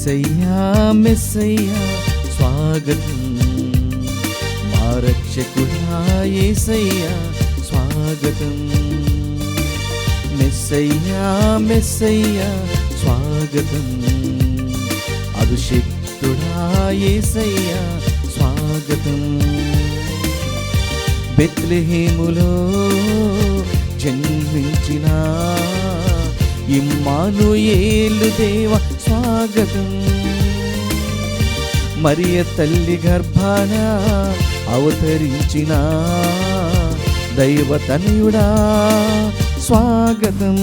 మెస్సయ్యా మెస్సయ్యా స్వాగతం, మా రక్షకుడా యేసయ్యా స్వాగతం. మెస్సయ్యా మెస్సయ్యా స్వాగతం, అభిషిక్తుడా యేసయ్యా స్వాగతం. బెత్లెహేములో జన్మించిన ఇమ్మానుయేలు దేవ స్వాగతం. మరియ తల్లి గర్భాన అవతరించిన దైవతనయుడా స్వాగతం.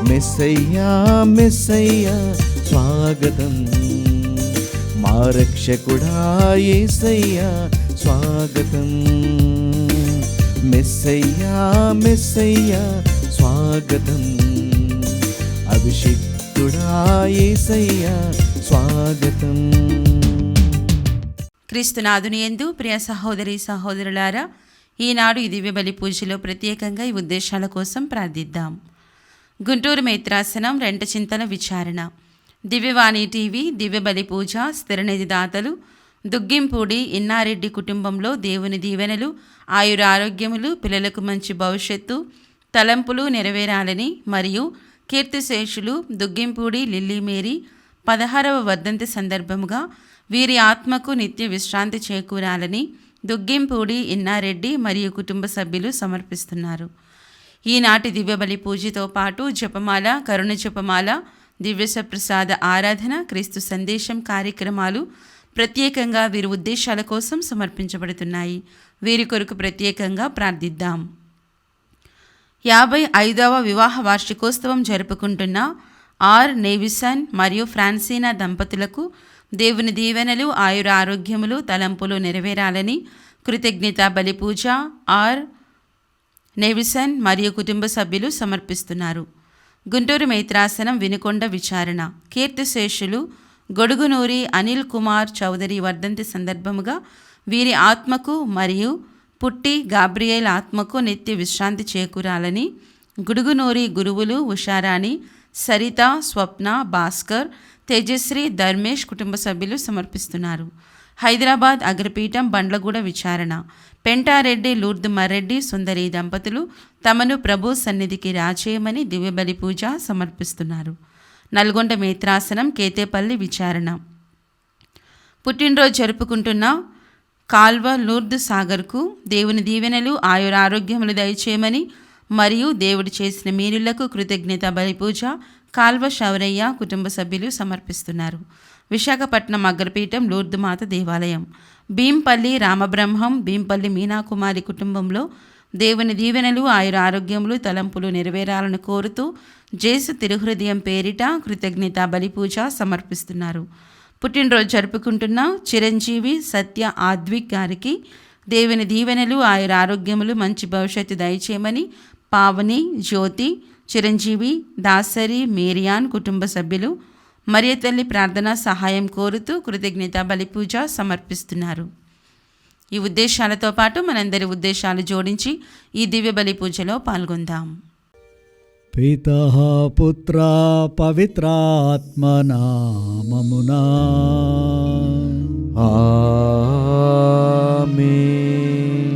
మెస్సయ్యా మెస్సయ్యా స్వాగతం, మా రక్షకుడా యేసయ్యా స్వాగతం. మెస్సయ్యా మెస్సయ్యా స్వాగతం, అభిషిక్తుడా యేసయ్యా స్వాగతం. క్రీస్తునాథుని యందు ప్రియ సహోదరి సహోదరులారా, ఈనాడు ఈ దివ్య బలి పూజలో ప్రత్యేకంగా ఈ ఉద్దేశాల కోసం ప్రార్థిద్దాం. గుంటూరు మేత్రాసనం రెంట చింతల విచారణ, దివ్యవాణి టీవీ, దివ్య బలి పూజ స్థిరనిధి దాతలు దుగ్గింపూడి ఇన్నారెడ్డి కుటుంబంలో దేవుని దీవెనలు, ఆయురారోగ్యములు, పిల్లలకు మంచి భవిష్యత్తు, తలంపులు నెరవేరాలని మరియు కీర్తిశేషులు దుగ్గింపూడి లిల్లీ మేరీ 16వ వర్ధంతి సందర్భముగా వీరి ఆత్మకు నిత్య విశ్రాంతి చేకూరాలని దుగ్గింపూడి ఇన్నారెడ్డి మరియు కుటుంబ సభ్యులు సమర్పిస్తున్నారు. ఈనాటి దివ్యబలి పూజతో పాటు జపమాల, కరుణ జపమాల, దివ్యసప్రసాద ఆరాధన, క్రీస్తు సందేశం కార్యక్రమాలు ప్రత్యేకంగా వీరి ఉద్దేశాల కోసం సమర్పించబడుతున్నాయి. వీరి కొరకు ప్రత్యేకంగా ప్రార్థిద్దాం. 55వ వివాహ వార్షికోత్సవం జరుపుకుంటున్న ఆర్ నేవిసన్ మరియు ఫ్రాన్సీనా దంపతులకు దేవుని దీవెనలు, ఆయుర ఆరోగ్యములు, తలంపులు నెరవేరాలని కృతజ్ఞత బలి పూజ ఆర్ నేవిసన్ మరియు కుటుంబ సభ్యులు సమర్పిస్తున్నారు. గుంటూరు మేత్రాసనం వినుకొండ విచారణ, కీర్తిశేషులు గొడుగునూరి అనిల్ కుమార్ చౌదరి వర్ధంతి సందర్భముగా వీరి ఆత్మకు మరియు పుట్టి గాబ్రియేల్ ఆత్మకు నిత్య విశ్రాంతి చేకూరాలని గుడుగునూరి గురువులు ఉషారాణి, సరిత, స్వప్న, భాస్కర్, తేజశ్రీ, ధర్మేష్ కుటుంబ సభ్యులు సమర్పిస్తున్నారు. హైదరాబాద్ అగ్రపీఠం బండ్లగూడ విచారణ, పెంటారెడ్డి లూర్ద్ మర్రెడ్డి సుందరి దంపతులు తమను ప్రభు సన్నిధికి రాచేయమని దివ్యబలి పూజ సమర్పిస్తున్నారు. నల్గొండ మేత్రాసనం కేతేపల్లి విచారణ, పుట్టినరోజు జరుపుకుంటున్న కాల్వ లూర్ద్ సాగర్కు దేవుని దీవెనలు, ఆయురారోగ్యములు దయచేయమని మరియు దేవుడు చేసిన మేలులకు కృతజ్ఞత బలి పూజ కాల్వ శౌరయ్య కుటుంబ సభ్యులు సమర్పిస్తున్నారు. విశాఖపట్నం అగ్రపీఠం లూర్ద్ మాత దేవాలయం, భీంపల్లి రామబ్రహ్మం, భీంపల్లి మీనాకుమారి కుటుంబంలో దేవుని దీవెనలు, ఆయుర ఆరోగ్యములు, తలంపులు నెరవేరాలను కోరుతూ జేసు తిరుహృదయం పేరిట కృతజ్ఞత బలి పూజ సమర్పిస్తున్నారు. పుట్టినరోజు జరుపుకుంటున్న చిరంజీవి సత్య ఆద్విక్ గారికి దేవుని దీవెనలు, ఆయుర ఆరోగ్యములు, మంచి భవిష్యత్తు దయచేయమని పావని, జ్యోతి, చిరంజీవి, దాసరి, మేరియాన్ కుటుంబ సభ్యులు మరియ తల్లి ప్రార్థన సహాయం కోరుతూ కృతజ్ఞత బలి పూజ సమర్పిస్తున్నారు. ఈ ఉద్దేశాలతో పాటు మనందరి ఉద్దేశాలు జోడించి ఈ దివ్య బలి పూజలో పాల్గొందాం. పితః పుత్ర పవిత్రాత్మ నామమునా ఆమేన్.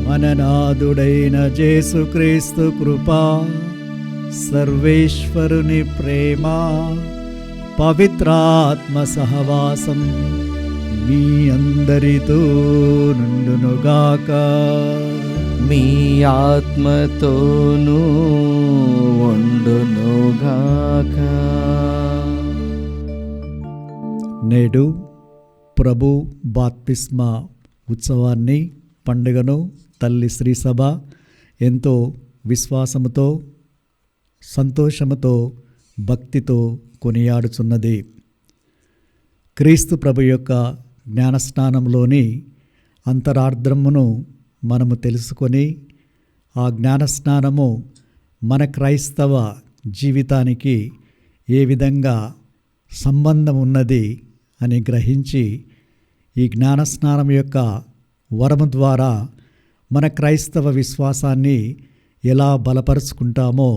మననాథుడైన యేసుక్రీస్తు కృపా, సర్వేశ్వరుని ప్రేమ, పవిత్రాత్మ సహవాసం మీ అందరితో నుండునుగాక. మీ ఆత్మతోనూ ఉండునుగాక. నేడు ప్రభు బాప్తిస్మా ఉత్సవాన్ని, పండుగను తల్లి శ్రీసభ ఎంతో విశ్వాసముతో, సంతోషముతో, భక్తితో కొనియాడుచున్నది. క్రీస్తు ప్రభు యొక్క జ్ఞానస్నానంలోని అంతరార్థమును మనము తెలుసుకొని ఆ జ్ఞానస్నానము మన క్రైస్తవ జీవితానికి ఏ విధంగా సంబంధం ఉన్నది అని గ్రహించి ఈ జ్ఞానస్నానం యొక్క వరము ద్వారా మన క్రైస్తవ విశ్వాసాన్ని ఎలా బలపరుచుకుంటామో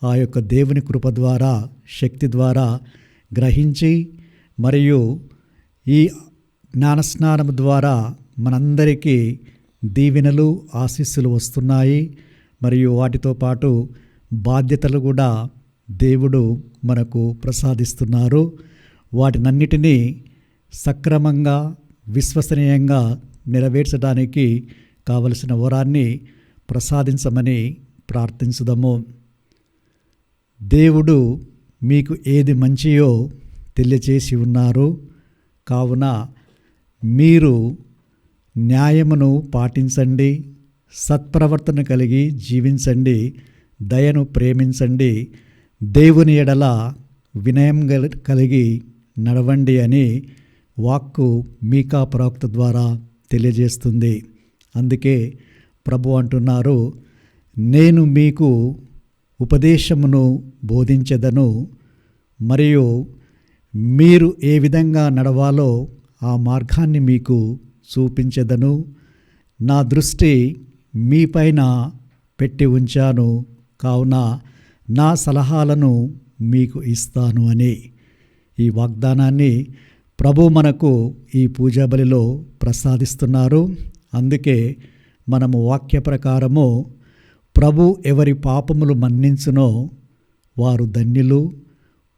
ఆ యొక్క దేవుని కృప ద్వారా, శక్తి ద్వారా గ్రహించి మరియు ఈ జ్ఞానస్నానం ద్వారా మనందరికీ దీవెనలు ఆశీస్సులు వస్తున్నాయి. మరియు వాటితో పాటు బాధ్యతలు కూడా దేవుడు మనకు ప్రసాదిస్తున్నారు. వాటినన్నిటినీ సక్రమంగా విశ్వసనీయంగా నెరవేర్చడానికి కావలసిన వరాన్ని ప్రసాదించమని ప్రార్థించుదాము. దేవుడు మీకు ఏది మంచియో తెలియచేసి ఉన్నారు. కావున మీరు న్యాయమును పాటించండి, సత్ప్రవర్తన కలిగి జీవించండి, దయను ప్రేమించండి, దేవుని ఎడల వినయం కలిగి నడవండి అని వాక్కు మీకా ప్రవక్త ద్వారా తెలియజేస్తుంది. అందుకే ప్రభు అంటున్నారు, నేను మీకు ఉపదేశమును బోధించెదను, మరియు మీరు ఏ విధంగా నడవాలో ఆ మార్గాన్ని మీకు చూపించెదను. నా దృష్టి మీపైన పెట్టి ఉంచాను, కావున నా సలహాలను మీకు ఇస్తాను అని ఈ వాగ్దానాన్ని ప్రభు మనకు ఈ పూజా బలిలో ప్రసాదిస్తున్నారు. అందుకే మనము వాక్య ప్రకారము ప్రభు ఎవరి పాపములు మన్నించునో వారు ధన్యులు,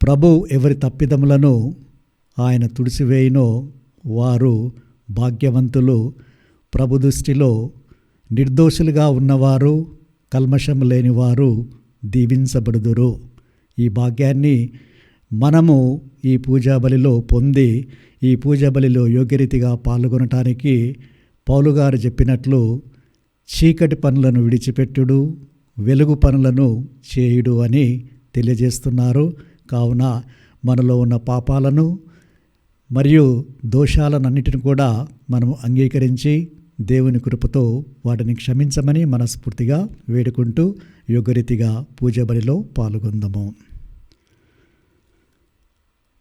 ప్రభు ఎవరి తప్పిదములను ఆయన తుడిసివేయునో వారు భాగ్యవంతులు, ప్రభు దృష్టిలో నిర్దోషులుగా ఉన్నవారు, కల్మషం లేనివారు దీవించబడుదురు. ఈ భాగ్యాన్ని మనము ఈ పూజా బలిలో పొంది ఈ పూజా బలిలో యోగ్యరీతిగా పాల్గొనటానికి పౌలుగారు చెప్పినట్లు చీకటి పనులను విడిచిపెట్టుడు, వెలుగు పనులను చేయుడు అని తెలియజేస్తున్నారు. కావున మనలో ఉన్న పాపాలను మరియు దోషాలన్నిటిని కూడా మనము అంగీకరించి దేవుని కృపతో వాటిని క్షమించమని మనస్ఫూర్తిగా వేడుకుంటూ యోగ్యరీతిగా పూజ బలిలో పాల్గొందాము.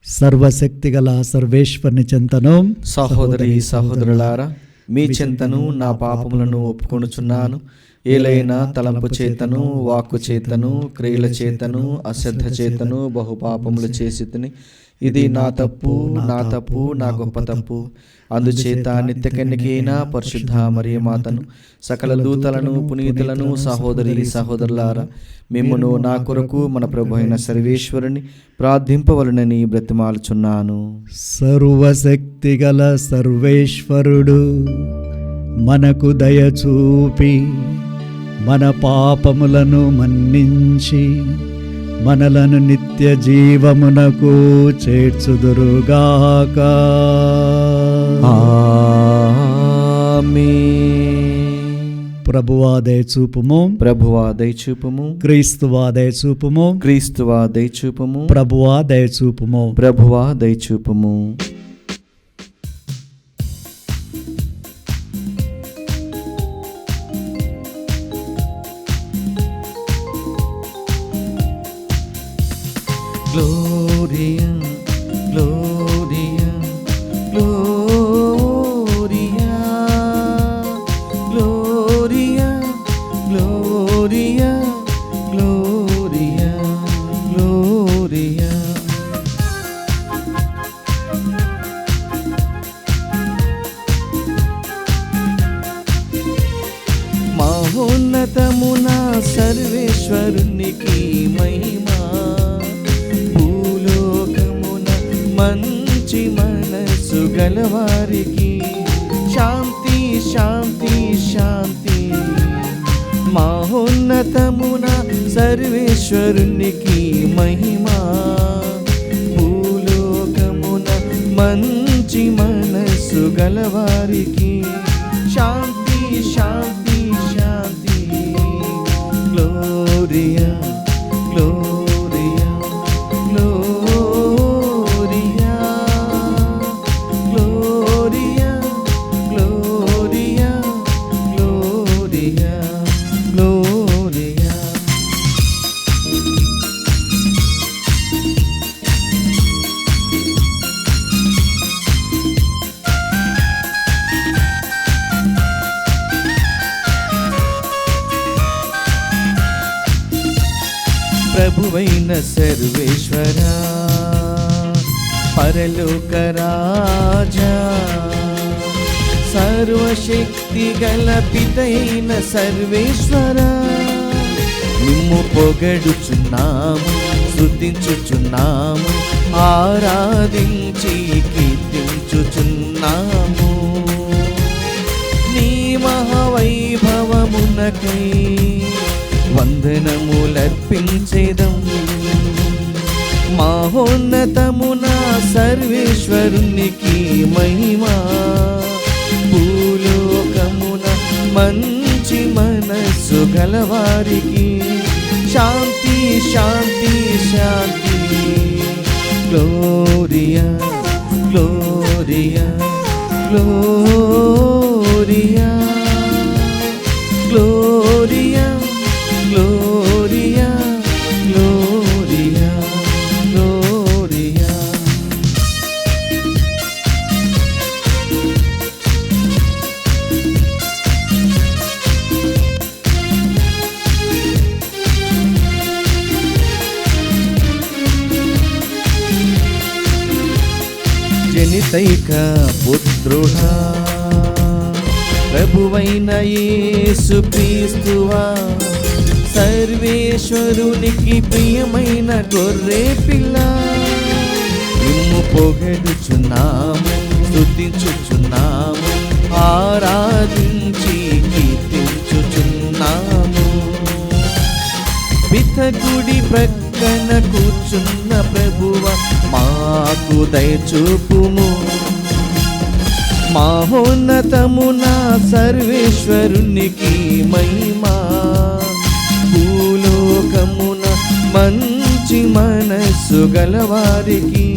సర్వశక్తిగల సర్వేశ్వరుని చెంతను సహోదరి సహోదరులారా, మీ చింతను నా పాపములను ఒప్పుకొనుచున్నాను. ఏలైనా తలంపు చేతను, వాక్కు చేతను, క్రియల చేతను, అశ్రద్ధ చేతను బహుపాపములు చేసితిని. ఇది నా తప్పు, నా గొప్ప తప్పు. అందుచేత నిత్య కన్యకైన పరిశుద్ధ మరియ మాతను, సకల దూతలను, పునీతులను, సహోదరి సహోదరులారా, మిమ్మును నా కొరకు మన ప్రభు అయిన సర్వేశ్వరుని ప్రార్థింపవలనని బ్రతిమాలుచున్నాను. సర్వశక్తిగల సర్వేశ్వరుడు మనకు దయచూపి మన పాపములను మన్నించి మనలను నిత్య జీవమునకు చేర్చుదురుగాక. ప్రభువా దయచూపుము, ప్రభువా దయచూపుము, క్రీస్తువా దయచూపుము, క్రీస్తువా దయచూపుము, ప్రభువా దయచూపుము, ప్రభువా దయచూపుము. Gloria, Gloria, Gloria, Gloria, Gloria, Gloria, Gloria. మహోన్నతమున సర్వేశ్వరునికి మహిమా, మంచి మనసు గలవారికి శాంతి శాంతి శాంతి. మహోన్నతమున సర్వేశ్వరునికి మహిమా, భూలోకమున మంచి మనసు గలవారికి శాంతి శాంతి శాంతి. Gloria gloria gloria gloria gloria gloria gloria. ప్రభువైన సర్వేశ్వరా, పరలోక రాజా, సర్వశక్తి గల పితైన సర్వేశ్వర, నిమ్ము పొగడుచున్నాము, స్తుతించుచున్నాము, ఆరాధించి కీర్తించుచున్నాము. నీ మహావైభవమునకై వందనములర్పించేదం. మహోన్నతమున సర్వేశ్వరునికి మహిమా, భూలోకమున మంచి మనస్సు గలవారికి శాంతి శాంతి శాంతి. Gloria gloria gloria gloria gloria gloria gloria. జనితైక పుత్రుడా, ప్రభువైన యేసు క్రీస్తువా, సర్వేశ్వరునికి ప్రియమైన గొర్రె పిల్ల, నిమ్ము పొగడుచున్నాము, స్తుతించుచున్నాము, ఆరాధించి కీర్తించుచున్నాము. పితకుడి ప్రక్కన కూర్చున్న ప్రభువ, మాకు దయచూపుము. మహోన్నతమున సర్వేశ్వరునికి మహిమా, భూలోకమున మంచి మనస్సు గలవారికి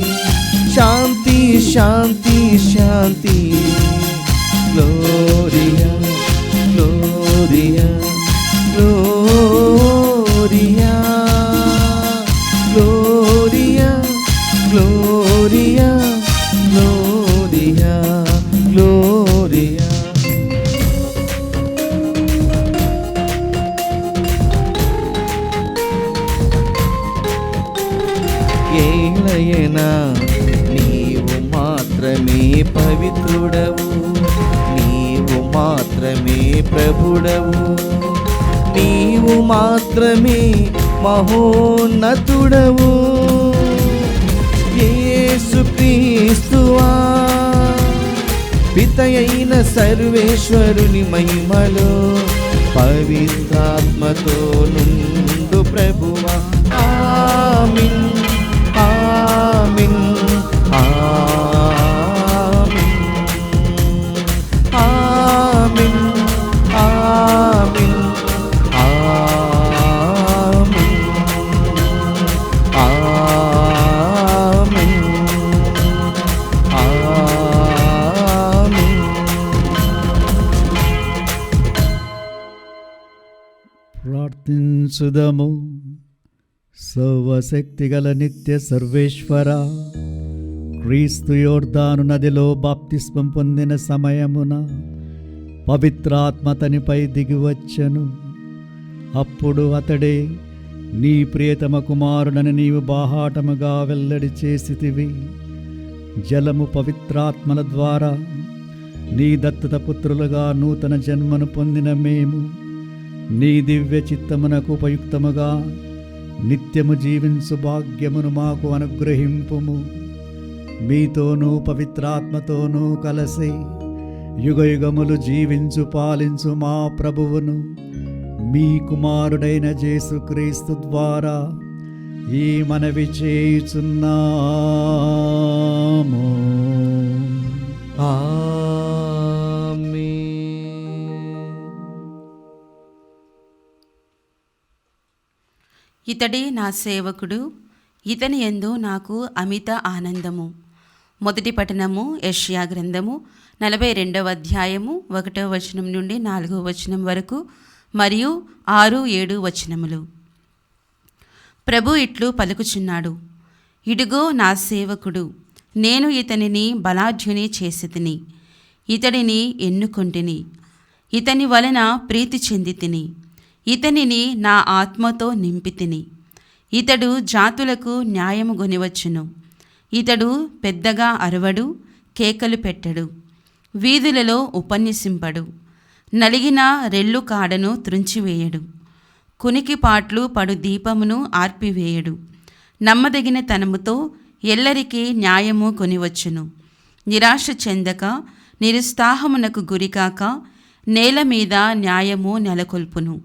శాంతి శాంతి శాంతి. Gloria gloria gloria gloria gloria gloria gloria. ఏలయనా నీవు మాత్రమే పవిత్రుడవు, నీవు మాత్రమే ప్రభుడవు, నీవు మాత్రమే మహోన్నతుడవు. యేసు క్రీస్తువా, పితయైన సర్వేశ్వరుని మహిమలో పవిత్రాత్మతో నుండు ప్రభువా. ఆమేన్ ఆమేన్ ఆమేన్ ఆమేన్ ఆమేన్ ఆమేన్ ఆమేన్ ఆమేన్. ప్రార్థించుదము. సర్వశక్తిగల నిత్య సర్వేశ్వర, క్రీస్తు యోర్దాను నదిలో బాప్తిస్మం పొందిన సమయమున పవిత్రాత్మ తనిపై దిగివచ్చెను. అప్పుడు అతడే నీ ప్రియతమ కుమారుడని నీవు బాహాటముగా వెల్లడి చేసితివి. జలము పవిత్రాత్మల ద్వారా నీ దత్తత పుత్రులుగా నూతన జన్మను పొందిన మేము నీ దివ్య చిత్తమునకు ఉపయుక్తముగా నిత్యము జీవించు భాగ్యమును మాకు అనుగ్రహింపుము. మీతోనూ పవిత్రాత్మతోనూ కలిసి యుగయుగములు జీవించు పాలించు మా ప్రభువును మీ కుమారుడైన యేసుక్రీస్తు ద్వారా ఈ మనవి చేయుచున్నాము. ఇతడే నా సేవకుడు, ఇతని యందు నాకు అమిత ఆనందము. మొదటి పఠనము యెషయా గ్రంథము 42వ అధ్యాయము 1వ వచనం నుండి 4వ వచనం వరకు మరియు 6-7 వచనములు. ప్రభు ఇట్లు పలుకుచున్నాడు, ఇడుగో నా సేవకుడు, నేను ఇతనిని బలాఢ్యుని చేసితిని, ఇతడిని ఎన్నుకొంటిని, ఇతని వలన ప్రీతి చెందితిని, ఇతనిని నా ఆత్మతో నింపితిని. ఇతడు జాతులకు న్యాయము గొనివచ్చును, ఇతడు పెద్దగా అరవడు, కేకలు పెట్టడు, వీధులలో ఉపన్యసింపడు, నలిగిన రెల్లు కాడను త్రుంచివేయడు, కునికిపాట్లు పడు దీపమును ఆర్పివేయడు. నమ్మదగిన తనముతో ఎల్లరికీ న్యాయము కొనివచ్చును. నిరాశ చెందక, నిరుత్సాహమునకు గురికాక, నేల మీద న్యాయము నెలకొల్పును.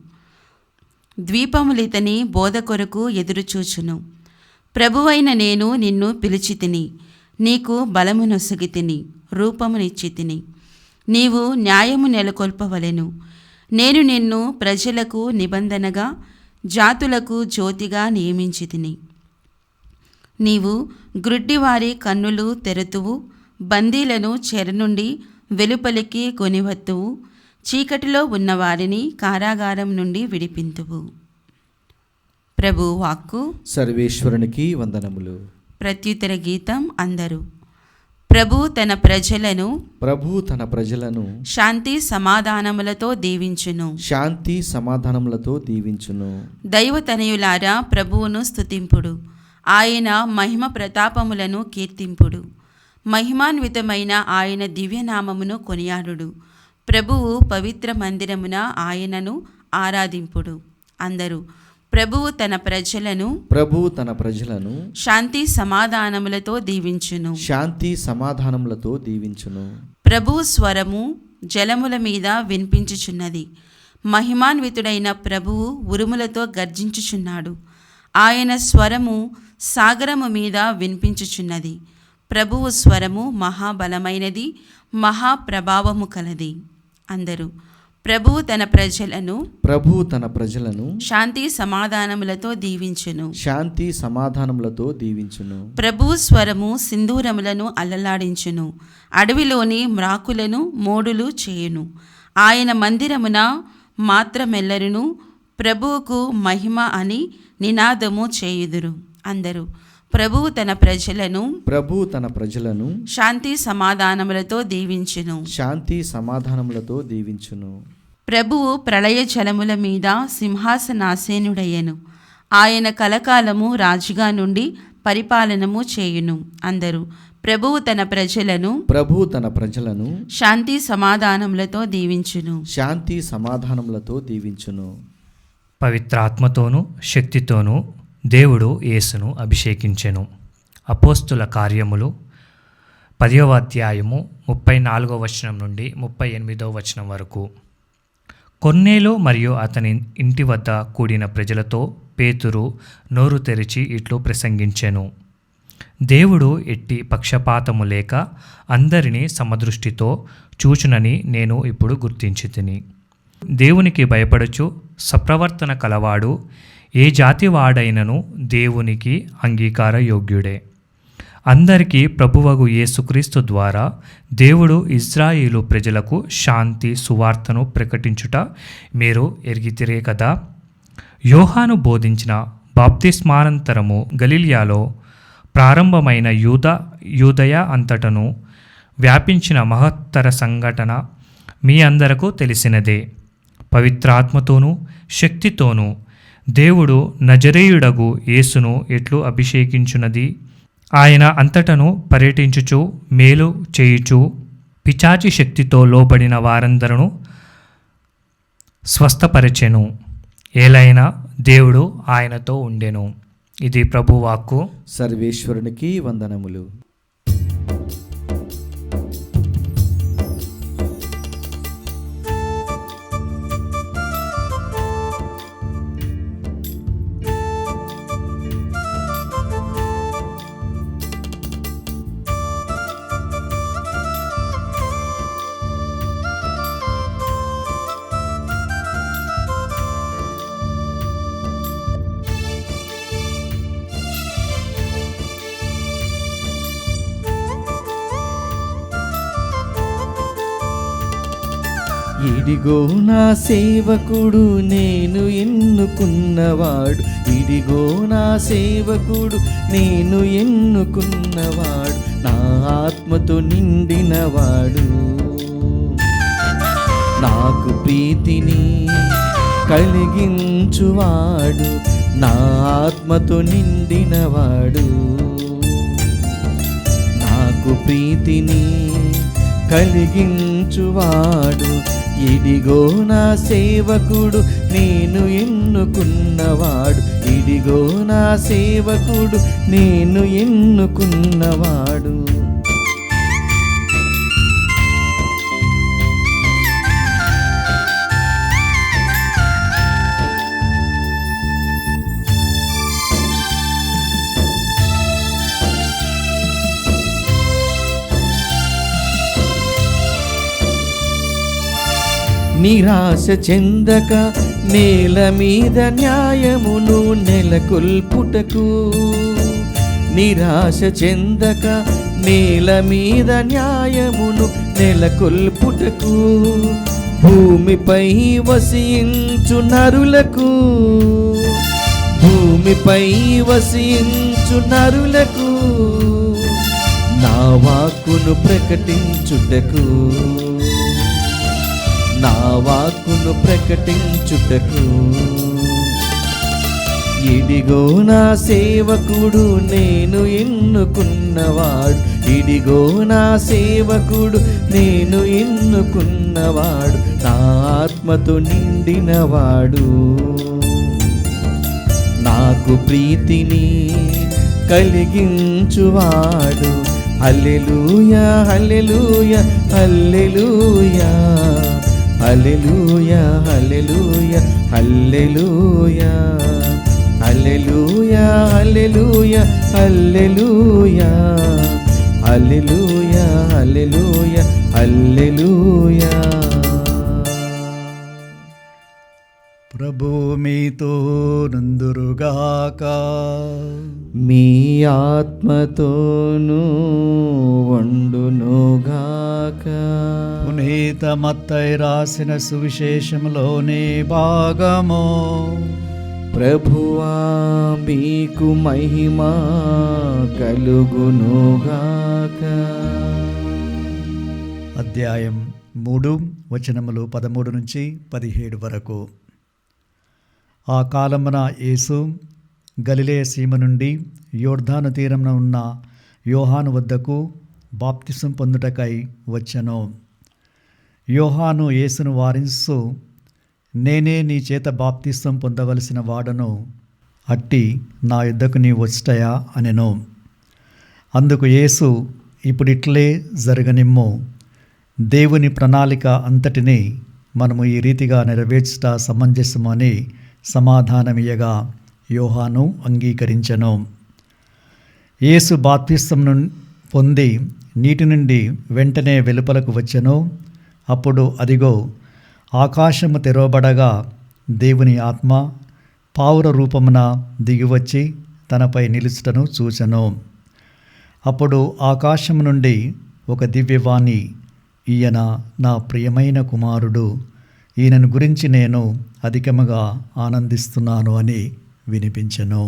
ద్వీపములితని బోధ కొరకు ఎదురుచూచును. ప్రభువైన నేను నిన్ను పిలిచితిని, నీకు బలము నొసగితిని, రూపమునిచ్చితిని. నీవు న్యాయము నెలకొల్పవలెను. నేను నిన్ను ప్రజలకు నిబంధనగా, జాతులకు జ్యోతిగా నియమించితిని. నీవు గ్రుడ్డివారి కన్నులు తెరతువు, బందీలను చెర నుండి వెలుపలికి కొనివత్తువు, చీకటిలో ఉన్నవారిని కారాగారం నుండి విడిపింతువు. ప్రభు వాక్కు. సర్వేశ్వరునికి వందనములు. ప్రత్యుత్తర గీతం అందరూ. ప్రభు తన ప్రజలను శాంతి సమాధానములతో దీవించును. శాంతి సమాధానములతో దీవించును. దైవతనయులారా, ప్రభువును స్తుతింపుడు, ఆయన మహిమ ప్రతాపములను కీర్తింపుడు. మహిమాన్వితమైన ఆయన దివ్యనామమును కొనియాడుడు. ప్రభువు పవిత్ర మందిరమున ఆయనను ఆరాధింపుడు. అందరూ. ప్రభువు తన ప్రజలను శాంతి సమాధానములతో దీవించును. శాంతి సమాధానములతో దీవించును. ప్రభువు స్వరము జలముల మీద వినిపించుచున్నది. మహిమాన్వితుడైన ప్రభువు ఉరుములతో గర్జించుచున్నాడు. ఆయన స్వరము సాగరము మీద వినిపించుచున్నది. ప్రభువు స్వరము మహాబలమైనది, మహాప్రభావము కలది. అందరూ. ప్రభువు తన ప్రజలను శాంతి సమాధానములతో దీవించును. శాంతి సమాధానములతో దీవించును. ప్రభువు స్వరము సింధూరములను అల్లలాడించును. అడవిలోని మ్రాకులను మోడులు చేయును. ఆయన మందిరమున మాత్రమెల్లరును ప్రభువుకు మహిమ అని నినాదము చేయుదురు. అందరూ. ప్రభువు తన ప్రజలను శాంతి సమాధానములతో దీవించును. శాంతి సమాధానములతో దీవించును. ప్రభువు ప్రళయ జలముల మీద సింహాసనాసీనుడయ్యను. ఆయన కలకాలము రాజుగా నుండి పరిపాలనము చేయును. అందరూ. ప్రభువు తన ప్రజలను శాంతి సమాధానములతో దీవించును. శాంతి సమాధానములతో దీవించును. పవిత్రాత్మతోనూ శక్తితోనూ దేవుడు యేసును అభిషేకించెను. అపోస్తుల కార్యములు 10వ అధ్యాయము 34వ వచనం నుండి 38వ వచనం వరకు. కొర్నేలు మరియు అతని ఇంటి వద్ద కూడిన ప్రజలతో పేతురు నోరు తెరిచి ఇట్లు ప్రసంగించెను. దేవుడు ఎట్టి పక్షపాతము లేక అందరినీ సమదృష్టితో చూచునని నేను ఇప్పుడు గుర్తించితిని. దేవునికి భయపడుచు సప్రవర్తన కలవాడు ఏ జాతి వాడైనను దేవునికి అంగీకార యోగ్యుడే. అందరికీ ప్రభువగు యేసుక్రీస్తు ద్వారా దేవుడు ఇశ్రాయేలు ప్రజలకు శాంతి సువార్తను ప్రకటించుట మీరు ఎరిగితిరే కదా. యోహాను బోధించిన బాప్తిస్మానంతరము గలిలయలో ప్రారంభమైన యూదయ అంతటను వ్యాపించిన మహత్తర సంఘటన మీ అందరకు తెలిసినదే. పవిత్రాత్మతోనూ శక్తితోనూ దేవుడు నజరేయుడగు యేసును ఎట్లు అభిషేకించున్నది. ఆయన అంతటను పర్యటించుచు మేలు చేయుచు పిచాచి శక్తితో లోబడిన వారందరూ స్వస్థపరచెను. ఏలైనా దేవుడు ఆయనతో ఉండెను. ఇది ప్రభువాక్కు. సర్వేశ్వరునికి వందనములు. ఇదిగో నా సేవకుడు నేను ఎన్నుకున్నవాడు, ఇదిగో నా సేవకుడు నేను ఎన్నుకున్నవాడు, నా ఆత్మతో నిండినవాడు, నాకు ప్రీతిని కలిగించువాడు, నా ఆత్మతో నిండినవాడు. నాకు ప్రీతిని కలిగించువాడు. ఇదిగో నా సేవకుడు నేను ఎన్నుకున్నవాడు. ఇదిగో నా సేవకుడు నేను ఎన్నుకున్నవాడు. నిరాశ చెందక నేల మీద న్యాయమును నెలకొల్పుటకు. నిరాశ చెందక నేల మీద న్యాయమును నెలకొల్పుటకు. భూమిపై వసించు నరులకు, భూమిపై వసించు నరులకు నా వాక్కును ప్రకటించుటకు, నా వాక్కును ప్రకటించుటకు. ఇదిగో నా సేవకుడు నేను ఎన్నుకున్నవాడు. ఇదిగో నా సేవకుడు నేను ఎన్నుకున్నవాడు. నా ఆత్మతో నిండినవాడు. నాకు ప్రీతిని కలిగించువాడు. హల్లెలూయా హల్లెలూయా హల్లెలూయా హల్లెలూయా హల్లెలూయా హల్లెలూయా హల్లెలూయా హల్లెలూయా హల్లెలూయా హల్లెలూయా హల్లెలూయా హల్లెలూయా. ప్రభు మీతో నందురుగాక. మీ ఆత్మతోనూ వండునుగాక. పునీత మత్తయి రాసిన సువిశేషంలోని భాగము. ప్రభువా మీకు మహిమ కలుగునుగాక. అధ్యాయం 3 వచనములు 13 నుంచి 17 వరకు. ఆ కాలమున యేసు గలిలయ సీమ నుండి యోర్దాను తీరమున ఉన్న యోహాను వద్దకు బాప్తిసం పొందుటకై వచ్చెను. యోహాను యేసును వారించు, నేనే నీ చేత బాప్తిసం పొందవలసిన వాడను, అట్టి నా యుద్ధకు నీ వచ్చటయా అనెను. అందుకు యేసు, ఇప్పుడిట్లే జరగనిమ్ము, దేవుని ప్రణాళిక అంతటినీ మనము ఈ రీతిగా నెరవేర్చుట సమంజసమని సమాధానమియ్యగా యోహాను అంగీకరించెను. యేసు బాప్తిసం పొంది నీటి నుండి వెంటనే వెలుపలకు వచ్చెను. అప్పుడు అదిగో ఆకాశము తెరవబడగా దేవుని ఆత్మ పావుర రూపమున దిగివచ్చి తనపై నిలుచుటను చూచెను. అప్పుడు ఆకాశము నుండి ఒక దివ్యవాణి, ఈయన నా ప్రియమైన కుమారుడు, ఈయనను గురించి నేను అధికముగా ఆనందిస్తున్నాను అని వినిపించెను.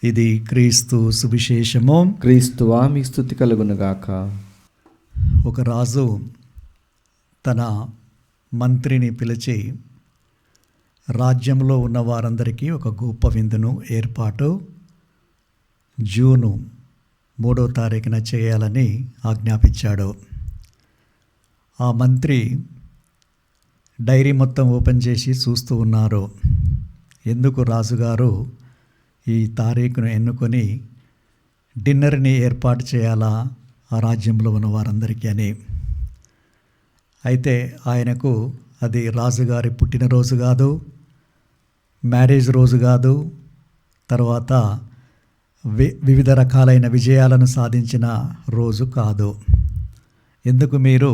ఇది క్రీస్తు సువిశేషము. క్రీస్తువా మీకు స్తుతి కలుగునుగాక. ఒక రాజు తన మంత్రిని పిలిచి రాజ్యంలో ఉన్న వారందరికీ ఒక గొప్ప విందును ఏర్పాటు జూన్ 3వ తారీఖున చేయాలని ఆజ్ఞాపించాడు. ఆ మంత్రి డైరీ మొత్తం ఓపెన్ చేసి చూస్తూ ఉన్నారు. ఎందుకు రాజుగారు ఈ తారీఖును ఎన్నుకొని డిన్నర్ని ఏర్పాటు చేయాలా ఆ రాజ్యంలో ఉన్న వారందరికీ అని. అయితే ఆయనకు అది రాజుగారి పుట్టినరోజు కాదు, మ్యారేజ్ రోజు కాదు, తర్వాత వివిధ రకాలైన విజయాలను సాధించిన రోజు కాదు. ఎందుకు మీరు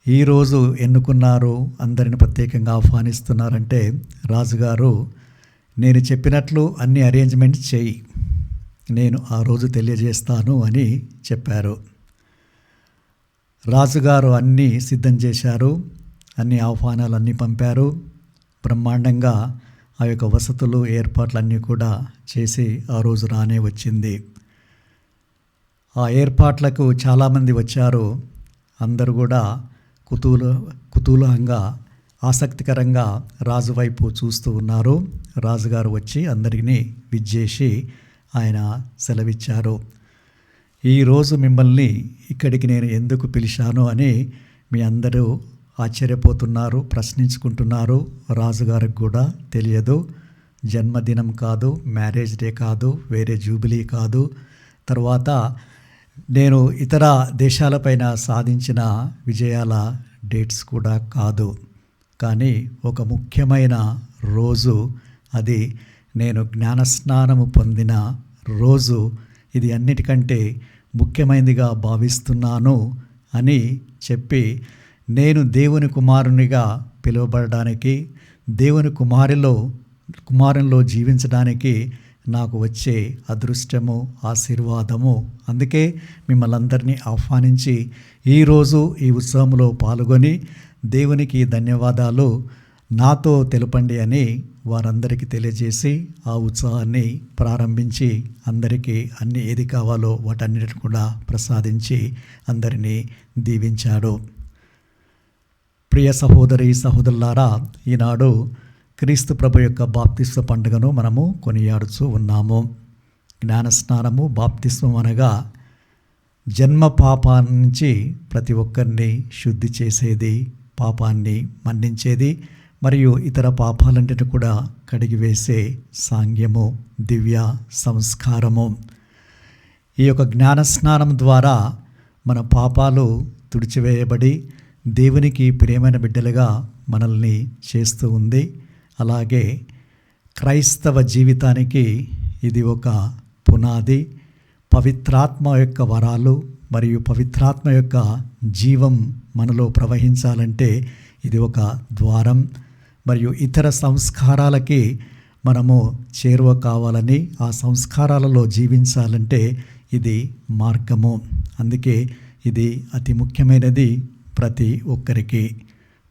ఈరోజు ఎన్నుకున్నారు, అందరిని ప్రత్యేకంగా ఆహ్వానిస్తున్నారంటే, రాజుగారు నేను చెప్పినట్లు అన్ని అరేంజ్మెంట్స్ చేయి, నేను ఆ రోజు తెలియజేస్తాను అని చెప్పారు. రాజుగారు అన్నీ సిద్ధం చేశారు, అన్ని ఆహ్వానాలన్నీ పంపారు. బ్రహ్మాండంగా ఆ యొక్క వసతులు ఏర్పాట్లన్నీ కూడా చేసి ఆ రోజు రానే వచ్చింది. ఆ ఏర్పాట్లకు చాలామంది వచ్చారు. అందరూ కూడా కుతూహలంగా ఆసక్తికరంగా రాజు వైపు చూస్తూ ఉన్నారు. రాజుగారు వచ్చి అందరినీ విచ్చేసి ఆయన సెలవిచ్చారు. ఈరోజు మిమ్మల్ని ఇక్కడికి నేను ఎందుకు పిలిచాను అని మీ అందరూ ఆశ్చర్యపోతున్నారు, ప్రశ్నించుకుంటున్నారు. రాజుగారికి కూడా తెలియదు. జన్మదినం కాదు, మ్యారేజ్ డే కాదు, వేరే జూబిలీ కాదు, తర్వాత నేను ఇతర దేశాలపైన సాధించిన విజయాల డేట్స్ కూడా కాదు. కానీ ఒక ముఖ్యమైన రోజు, అది నేను జ్ఞానస్నానము పొందిన రోజు. ఇది అన్నిటికంటే ముఖ్యమైనదిగా భావిస్తున్నాను అని చెప్పి, నేను దేవుని కుమారునిగా పిలువబడడానికి, దేవుని కుమారునిలో జీవించడానికి నాకు వచ్చే అదృష్టము, ఆశీర్వాదము. అందుకే మిమ్మల్ని అందరినీ ఆహ్వానించి ఈరోజు ఈ ఉత్సవంలో పాల్గొని దేవునికి ధన్యవాదాలు నాతో తెలపండి అని వారందరికీ తెలియజేసి ఆ ఉత్సాహాన్ని ప్రారంభించి అందరికీ అన్ని ఏది కావాలో వాటన్నిటిని కూడా ప్రసాదించి అందరినీ దీవించాడు. ప్రియ సహోదరి సహోదరులారా, ఈనాడు క్రీస్తు ప్రభు యొక్క బాప్తిస్మ పండుగను మనము కొనియాడుతూ ఉన్నాము. జ్ఞానస్నానము, బాప్తిస్మం అనగా జన్మ పాపాల నుంచి ప్రతి ఒక్కరిని శుద్ధి చేసేది, పాపాన్ని మన్నించేది మరియు ఇతర పాపాలన్నిటిని కూడా కడిగివేసే సాంగ్యము, దివ్య సంస్కారము. ఈ యొక్క జ్ఞానస్నానం ద్వారా మన పాపాలు తుడిచివేయబడి దేవునికి ప్రియమైన బిడ్డలుగా మనల్ని చేస్తూ ఉంది. అలాగే క్రైస్తవ జీవితానికి ఇది ఒక పునాది. పవిత్రాత్మ యొక్క వరాలు మరియు పవిత్రాత్మ యొక్క జీవం మనలో ప్రవహించాలంటే ఇది ఒక ద్వారం. మరియు ఇతర సంస్కారాలకి మనము చేరువ కావాలని, ఆ సంస్కారాలలో జీవించాలంటే ఇది మార్గము. అందుకే ఇది అతి ముఖ్యమైనది. ప్రతి ఒక్కరికి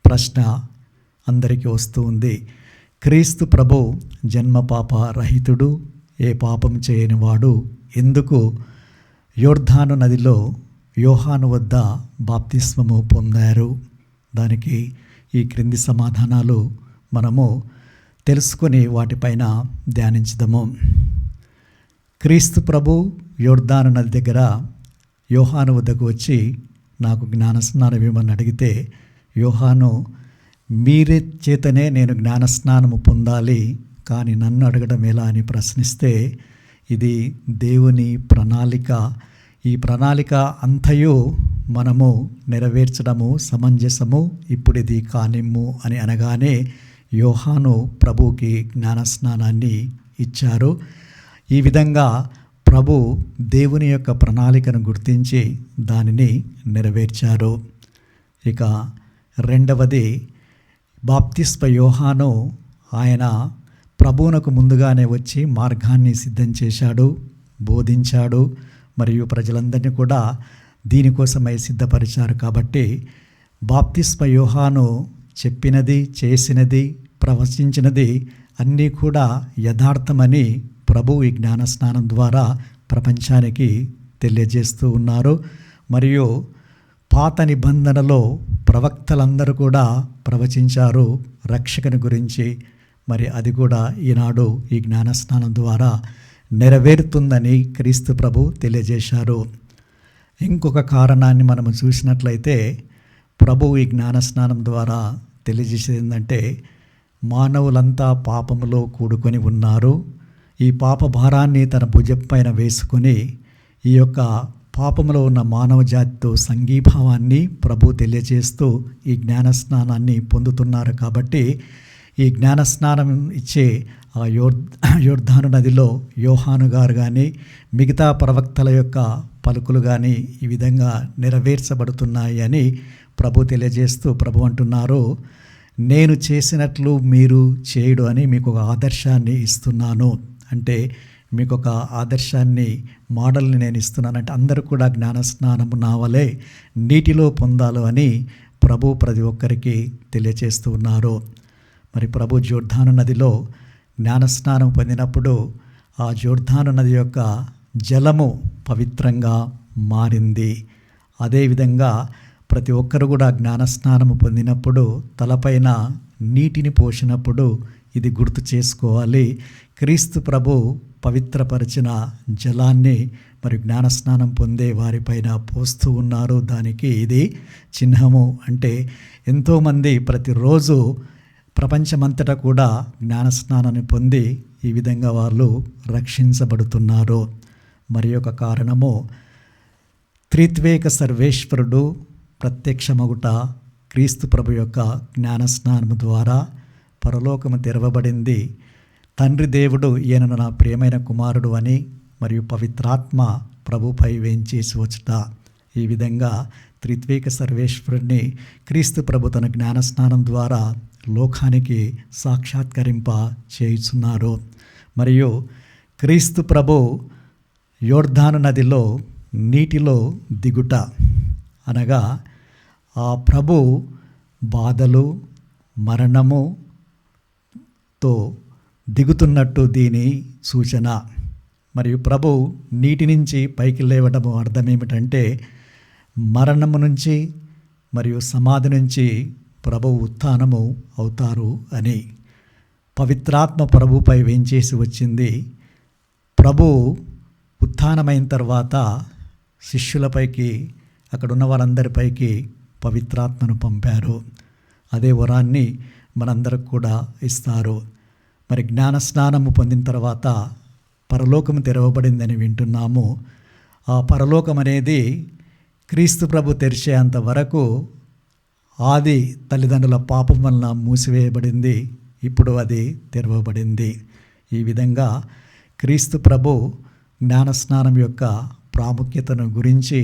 ప్రశ్న అందరికీ వస్తూ ఉంది, క్రీస్తు ప్రభు జన్మ పాప రహితుడు, ఏ పాపం చేయనివాడు, ఎందుకు యోర్దాను నదిలో యోహాను వద్ద బాప్తిస్మము పొందారు? దానికి ఈ క్రింది సమాధానాలు మనము తెలుసుకొని వాటిపైన ధ్యానించుదాము. క్రీస్తు ప్రభు యోర్దాను నది దగ్గర యోహాను వద్దకు వచ్చి నాకు జ్ఞానస్నానం ఇవ్వమని అడిగితే, యోహాను మీరే చేతనే నేను జ్ఞానస్నానము పొందాలి, కానీ నన్ను అడగడం ఎలా అని ప్రశ్నిస్తే, ఇది దేవుని ప్రణాళిక. ఈ ప్రణాళిక అంతయు మనము నెరవేర్చడము సమంజసము, ఇప్పుడు ఇది కానిమ్ము అని అనగానే యోహాను ప్రభువుకి జ్ఞానస్నానాన్ని ఇచ్చారు. ఈ విధంగా ప్రభు దేవుని యొక్క ప్రణాళికను గుర్తించి దానిని నెరవేర్చారు. ఇక రెండవది, బాప్తిస్మ యోహాను ఆయన ప్రభువునకు ముందుగానే వచ్చి మార్గాన్ని సిద్ధం చేశాడు, బోధించాడు మరియు ప్రజలందరినీ కూడా దీనికోసమై సిద్ధపరిచారు. కాబట్టి బాప్తిస్మ యోహాను చెప్పినది, చేసినది, ప్రవచించినది అన్నీ కూడా యథార్థమని ప్రభు ఈ జ్ఞానస్నానం ద్వారా ప్రపంచానికి తెలియజేస్తూ ఉన్నారు. మరియు పాత నిబంధనలో ప్రవక్తలందరూ కూడా ప్రవచించారు రక్షకుని గురించి. మరి అది కూడా ఈనాడు ఈ జ్ఞానస్నానం ద్వారా నెరవేరుతుందని క్రీస్తు ప్రభు తెలియజేశారు. ఇంకొక కారణాన్ని మనము చూసినట్లయితే, ప్రభు ఈ జ్ఞానస్నానం ద్వారా తెలియజేసేది ఏంటంటే, మానవులంతా పాపములో కూడుకొని ఉన్నారు. ఈ పాప భారాన్ని తన భుజంపైన వేసుకొని ఈ యొక్క పాపములో ఉన్న మానవ జాతితో సంఘీభావాన్ని ప్రభు తెలియజేస్తూ ఈ జ్ఞానస్నానాన్ని పొందుతున్నారు. కాబట్టి ఈ జ్ఞానస్నానం ఇచ్చే ఆ యోర్దాను నదిలో యోహాను గారు కానీ మిగతా ప్రవక్తల యొక్క పలుకులు కానీ ఈ విధంగా నెరవేర్చబడుతున్నాయి అని ప్రభు తెలియజేస్తూ ప్రభు అంటున్నారు, నేను చేసినట్లు మీరు చేయుడు అని మీకు ఒక ఆదర్శాన్ని ఇస్తున్నాను. అంటే మీకు ఒక ఆదర్శాన్ని, మోడల్ని నేను ఇస్తున్నానంటే అందరూ కూడా జ్ఞానస్నానము నా వలె నీటిలో పొందాలి అని ప్రభు ప్రతి ఒక్కరికి తెలియజేస్తూ ఉన్నారు. మరి ప్రభు జోర్దాను నదిలో జ్ఞానస్నానం పొందినప్పుడు ఆ జోర్దాను నది యొక్క జలము పవిత్రంగా మారింది. అదేవిధంగా ప్రతి ఒక్కరు కూడా జ్ఞానస్నానము పొందినప్పుడు తలపైన నీటిని పోసినప్పుడు ఇది గుర్తు చేసుకోవాలి. క్రీస్తు ప్రభు పవిత్రపరిచిన జలాన్ని మరియు జ్ఞానస్నానం పొందే వారిపైన పోస్తూ ఉన్నారు. దానికి ఇది చిహ్నము. అంటే ఎంతోమంది ప్రతిరోజు ప్రపంచమంతటా కూడా జ్ఞానస్నానాన్ని పొంది ఈ విధంగా వాళ్ళు రక్షించబడుతున్నారు. మరి ఒక కారణము త్రిత్వేక సర్వేశ్వరుడు ప్రత్యక్షమగుట క్రీస్తు ప్రభు యొక్క జ్ఞానస్నానము ద్వారా పరలోకము తెరవబడింది. తండ్రి దేవుడు ఈయనను నా ప్రియమైన కుమారుడు అని మరియు పవిత్రాత్మ ప్రభుపై వేంచేసి వచ్చుట. ఈ విధంగా త్రిత్వేక సర్వేశ్వరుణ్ణి క్రీస్తు ప్రభు తన జ్ఞానస్నానం ద్వారా లోకానికి సాక్షాత్కరింప చేయుచున్నారు. మరియు క్రీస్తు ప్రభు యోర్దాను నదిలో నీటిలో దిగుట అనగా ఆ ప్రభు బాధలు మరణముతో దిగుతున్నట్టు దీని సూచన. మరియు ప్రభు నీటి నుంచి పైకి లేవడము అర్థం ఏమిటంటే మరణము నుంచి మరియు సమాధి నుంచి ప్రభు ఉత్థానము అవుతారు అని. పవిత్రాత్మ ప్రభుపై వేంచేసి వచ్చింది. ప్రభు ఉత్థానమైన తర్వాత శిష్యులపైకి అక్కడ ఉన్న వారందరిపైకి పవిత్రాత్మను పంపారు. అదే వరాన్ని మనందరికి కూడా ఇస్తారు. మరి జ్ఞానస్నానము పొందిన తర్వాత పరలోకము తెరవబడిందని వింటున్నాము. ఆ పరలోకం అనేది క్రీస్తు ప్రభు తెరిచేంత వరకు ఆది తల్లిదండ్రుల పాపం వలన మూసివేయబడింది. ఇప్పుడు అది తెరవబడింది. ఈ విధంగా క్రీస్తు ప్రభు జ్ఞానస్నానం యొక్క ప్రాముఖ్యతను గురించి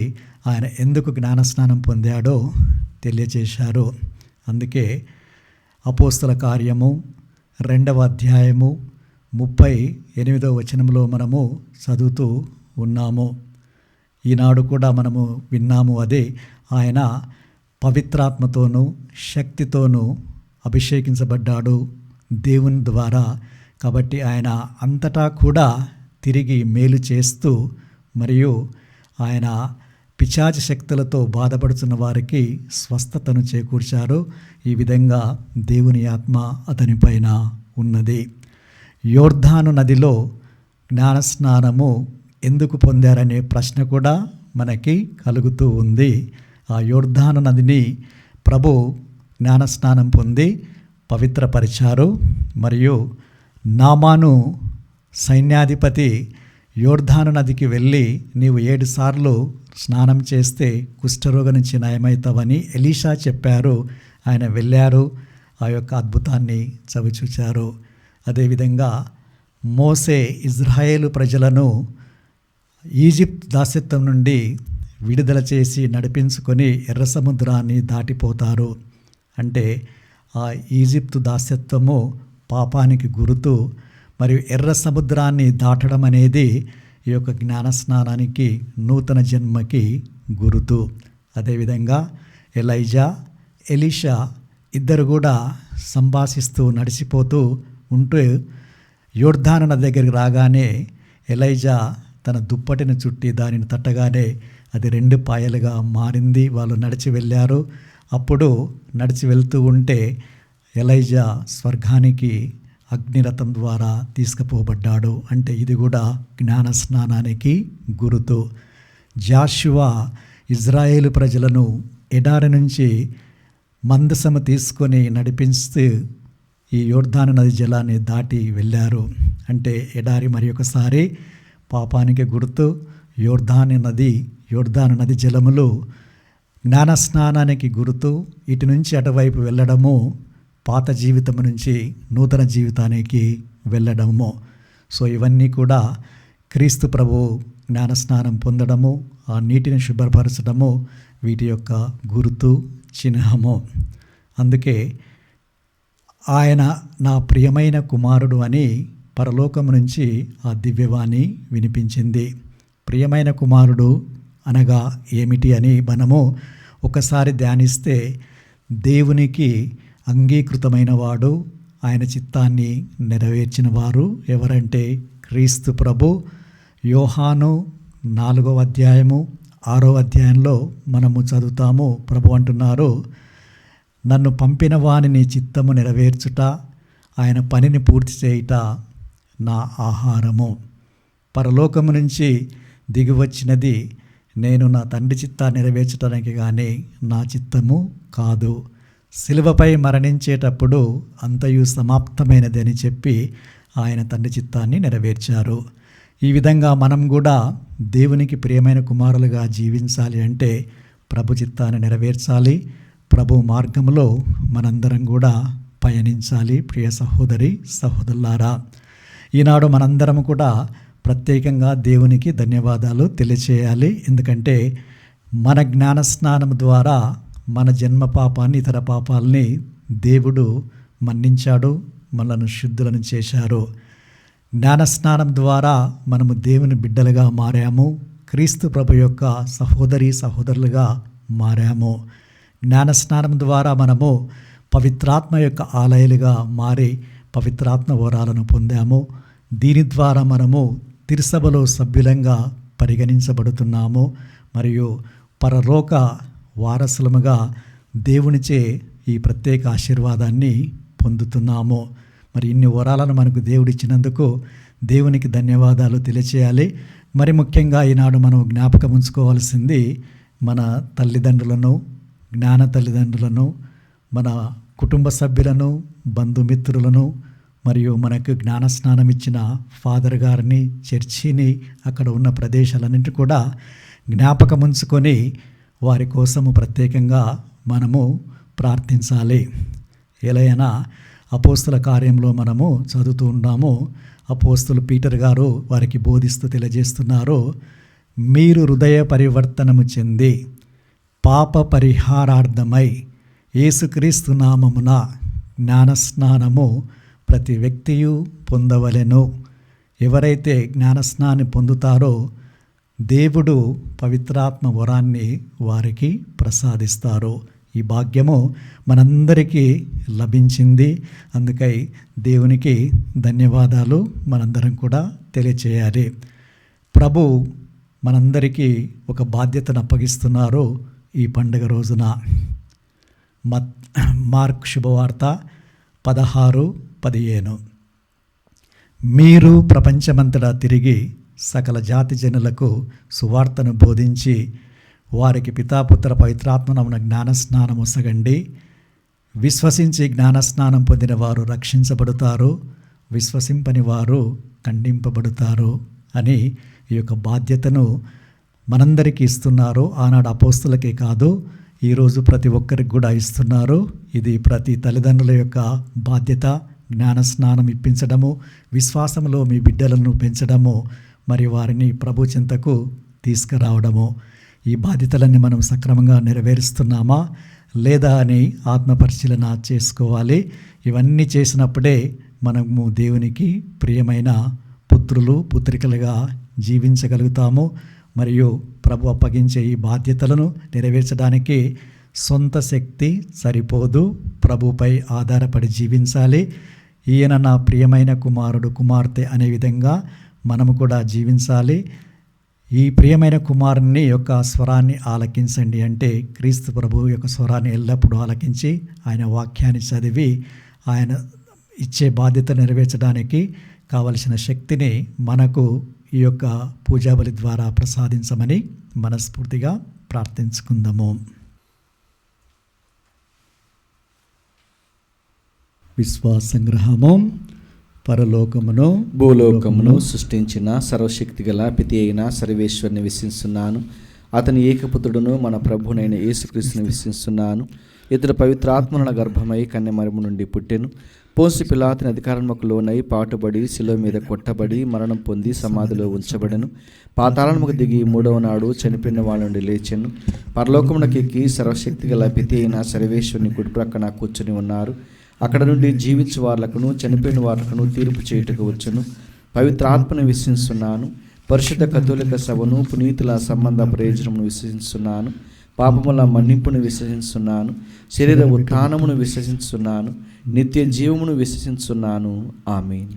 ఆయన ఎందుకు జ్ఞానస్నానం పొందాడో తెలియజేశారు. అందుకే అపోస్తల కార్యము 2వ అధ్యాయము 38వ వచనంలో మనము చదువుతూ ఉన్నాము. ఈనాడు కూడా మనము విన్నాము. అదే ఆయన పవిత్రాత్మతోనూ శక్తితోనూ అభిషేకించబడ్డాడు దేవుని ద్వారా. కాబట్టి ఆయన అంతటా కూడా తిరిగి మేలు చేస్తూ మరియు ఆయన పిశాచ శక్తులతో బాధపడుతున్న వారికి స్వస్థతను చేకూర్చారు. ఈ విధంగా దేవుని ఆత్మ అతనిపైన ఉన్నది. యోర్దాను నదిలో జ్ఞానస్నానము ఎందుకు పొందారనే ప్రశ్న కూడా మనకి కలుగుతూ ఉంది. ఆ యోర్దాను నదిని ప్రభు జ్ఞానస్నానం పొంది పవిత్రపరిచారు. మరియు నామాను సైన్యాధిపతి యోర్దాను నదికి వెళ్ళి నీవు 7 సార్లు స్నానం చేస్తే కుష్ఠరోగం నుంచి నయమవుతావని ఎలీషా చెప్పారు. ఆయన వెళ్ళారు, ఆ యొక్క అద్భుతాన్ని చవిచూచారు. అదేవిధంగా మోసే ఇజ్రాయేలు ప్రజలను ఈజిప్ట్ దాస్యత్వం నుండి విడుదల చేసి నడిపించుకొని ఎర్ర సముద్రాన్ని దాటిపోతారు. అంటే ఆ ఈజిప్టు దాస్యత్వము పాపానికి గుర్తు. మరియు ఎర్ర సముద్రాన్ని దాటడం అనేది ఈ యొక్క జ్ఞానస్నానానికి నూతన జన్మకి గుర్తు. అదేవిధంగా ఎలైజా ఎలీషా ఇద్దరు కూడా సంభాషిస్తూ నడిచిపోతూ ఉంటూ యోర్దాను నది దగ్గరికి రాగానే ఎలైజా తన దుప్పటిని చుట్టి దానిని తట్టగానే అది 2 పాయలుగా మారింది. వాళ్ళు నడిచి వెళ్ళారు. అప్పుడు నడిచి వెళ్తూ ఉంటే ఎలైజా స్వర్గానికి అగ్నిరథం ద్వారా తీసుకుపోబడ్డాడు. అంటే ఇది కూడా జ్ఞానస్నానానికి గుర్తు. జాషువా ఇజ్రాయేలు ప్రజలను ఎడారి నుంచి మందసము తీసుకొని నడిపిస్తూ ఈ యోర్దాను నది జలాన్ని దాటి వెళ్ళారు. అంటే ఎడారి మరి ఒకసారి పాపానికి గుర్తు. యోర్దాను నది జలములు జ్ఞానస్నానానికి గుర్తు. ఇటు నుంచి అటువైపు వెళ్ళడము పాత జీవితం నుంచి నూతన జీవితానికి వెళ్ళడము. సో ఇవన్నీ కూడా క్రీస్తు ప్రభు జ్ఞానస్నానం పొందడము, ఆ నీటిని శుభ్రపరచడము వీటి యొక్క గుర్తు, చిహ్నము. అందుకే ఆయన నా ప్రియమైన కుమారుడు అని పరలోకం నుంచి ఆ దివ్యవాణి వినిపించింది. ప్రియమైన కుమారుడు అనగా ఏమిటి అని మనము ఒకసారి ధ్యానిస్తే దేవునికి అంగీకృతమైన వాడు, ఆయన చిత్తాన్ని నెరవేర్చిన వారు ఎవరంటే క్రీస్తు ప్రభు. యోహాను 4వ అధ్యాయము 6వ అధ్యాయంలో మనము చదువుతాము. ప్రభు అంటున్నారు, నన్ను పంపిన వాని చిత్తము నెరవేర్చుట, ఆయన పనిని పూర్తి చేయుట నా ఆహారము. పరలోకము నుంచి దిగివచ్చినది నేను నా తండ్రి చిత్తాన్ని నెరవేర్చడానికి కానీ నా చిత్తము కాదు. శిలువపై మరణించేటప్పుడు అంతయు సమాప్తమైనది అని చెప్పి ఆయన తండ్రి చిత్తాన్ని నెరవేర్చారు. ఈ విధంగా మనం కూడా దేవునికి ప్రియమైన కుమారులుగా జీవించాలి అంటే ప్రభు చిత్తాన్ని నెరవేర్చాలి. ప్రభు మార్గంలో మనందరం కూడా పయనించాలి. ప్రియ సహోదరి సహోదరులారా, ఈనాడు మనందరం కూడా ప్రత్యేకంగా దేవునికి ధన్యవాదాలు తెలియచేయాలి. ఎందుకంటే మన జ్ఞానస్నానం ద్వారా మన జన్మ పాపాన్ని, ఇతర పాపాలని దేవుడు మన్నించాడు, మనలను శుద్ధులను చేశారు. జ్ఞానస్నానం ద్వారా మనము దేవుని బిడ్డలుగా మారాము. క్రీస్తు ప్రభు యొక్క సహోదరి సహోదరులుగా మారాము. జ్ఞానస్నానం ద్వారా మనము పవిత్రాత్మ యొక్క ఆలయాలుగా మారి పవిత్రాత్మ వరాలను పొందాము. దీని ద్వారా మనము తిరుసభలో సభ్యులంగా పరిగణించబడుతున్నాము మరియు పరలోక వారసులముగా దేవునిచే ఈ ప్రత్యేక ఆశీర్వాదాన్ని పొందుతున్నాము. మరి ఇన్ని వరాలను మనకు దేవుడిచ్చినందుకు దేవునికి ధన్యవాదాలు తెలియచేయాలి. మరి ముఖ్యంగా ఈనాడు మనం జ్ఞాపకం ఉంచుకోవాల్సింది మన తల్లిదండ్రులను, జ్ఞాన తల్లిదండ్రులను, మన కుటుంబ సభ్యులను, బంధుమిత్రులను, మరియు మనకు జ్ఞానస్నానం ఇచ్చిన ఫాదర్ గారిని, చర్చిని, అక్కడ ఉన్న ప్రదేశాలన్నింటి కూడా జ్ఞాపకం ఉంచుకొని వారి కోసము ప్రత్యేకంగా మనము ప్రార్థించాలి. ఎలైనా అపోస్తుల కార్యంలో మనము చదువుతూ ఉన్నాము. అపోస్తులు పీటర్ గారు వారికి బోధిస్తూ తెలియజేస్తున్నారు, మీరు హృదయ పరివర్తనము చెంది పాప పరిహారార్థమై యేసుక్రీస్తు నామమున జ్ఞానస్నానము ప్రతి వ్యక్తియు పొందవలెను. ఎవరైతే జ్ఞానస్నాన్ని పొందుతారో దేవుడు పవిత్రాత్మ వరాన్ని వారికి ప్రసాదిస్తారు. ఈ భాగ్యము మనందరికీ లభించింది. అందుకై దేవునికి ధన్యవాదాలు మనందరం కూడా తెలియచేయాలి. ప్రభు మనందరికీ ఒక బాధ్యతను అప్పగిస్తున్నారు ఈ పండుగ రోజున. మార్క్ శుభవార్త 16:15 మీరు ప్రపంచమంతటా తిరిగి సకల జాతి జనులకు సువార్తను బోధించి వారికి పితాపుత్ర పవిత్రాత్మనమున జ్ఞానస్నానం ఒసగండి. విశ్వసించి జ్ఞానస్నానం పొందిన వారు రక్షించబడతారు, విశ్వసింపని వారు ఖండింపబడతారు అని ఈ యొక్క బాధ్యతను మనందరికీ ఇస్తున్నారు. ఆనాడు అపోస్తులకే కాదు, ఈరోజు ప్రతి ఒక్కరికి కూడా ఇస్తున్నారు. ఇది ప్రతి తల్లిదండ్రుల యొక్క బాధ్యత. జ్ఞానస్నానం ఇప్పించడము, విశ్వాసంలో మీ బిడ్డలను పెంచడము, మరి వారిని ప్రభు చెంతకు తీసుకురావడము. ఈ బాధ్యతలన్నీ మనం సక్రమంగా నెరవేరుస్తున్నామా లేదా అని ఆత్మపరిశీలన చేసుకోవాలి. ఇవన్నీ చేసినప్పుడే మనము దేవునికి ప్రియమైన పుత్రులు పుత్రికలుగా జీవించగలుగుతాము. మరియు ప్రభు అప్పగించే ఈ బాధ్యతలను నెరవేర్చడానికి సొంత శక్తి సరిపోదు. ప్రభుపై ఆధారపడి జీవించాలి. ఈయన నా ప్రియమైన కుమారుడు కుమార్తె అనే విధంగా మనము కూడా జీవించాలి. ఈ ప్రియమైన కుమారుని యొక్క స్వరాన్ని ఆలకించండి అంటే క్రీస్తు ప్రభు యొక్క స్వరాన్ని ఎల్లప్పుడూ ఆలకించి ఆయన వాక్యాన్ని చదివి ఆయన ఇచ్చే బాధ్యత నెరవేర్చడానికి కావలసిన శక్తిని మనకు ఈ యొక్క పూజాబలి ద్వారా ప్రసాదించమని మనస్ఫూర్తిగా ప్రార్థించుకుందాము. విశ్వాసంగ్రహము. పరలోకమును భూలోకమును సృష్టించిన సర్వశక్తి గల పితి అయిన సర్వేశ్వరుని విశ్వసిస్తున్నాను. అతని ఏకపుత్రుడును మన ప్రభునైన యేసుక్రీస్తుని విశ్వసిస్తున్నాను. ఇతడు పవిత్రాత్మల గర్భమై కన్యమరము నుండి పుట్టెను. పోన్సి పిలాతుని అధికారముకు లోనై పాటుబడి శిలువ మీద కొట్టబడి మరణం పొంది సమాధిలో ఉంచబడెను. పాతాళముకు దిగి 3వ నాడు చనిపోయిన వాళ్ళ నుండి లేచెను. పరలోకమునకెక్కి సర్వశక్తి గల పితి అయిన సర్వేశ్వరుని కుడి ప్రక్కన కూర్చుని ఉన్నారు. అక్కడ నుండి జీవించు వాళ్లకును చనిపోయిన వాళ్లకును తీర్పు చేయుటకు వచ్చును. పవిత్రాత్మను విశ్వసిస్తున్నాను. పరిశుద్ధ కథోలిక సభను, పునీతుల సంబంధ ప్రయోజనమును విశ్వసిస్తున్నాను. పాపముల మన్నింపును విశ్వసిస్తున్నాను. శరీర ఉత్థానమును విశ్వసిస్తున్నాను. నిత్య జీవమును విశ్వసిస్తున్నాను. ఆమేన్.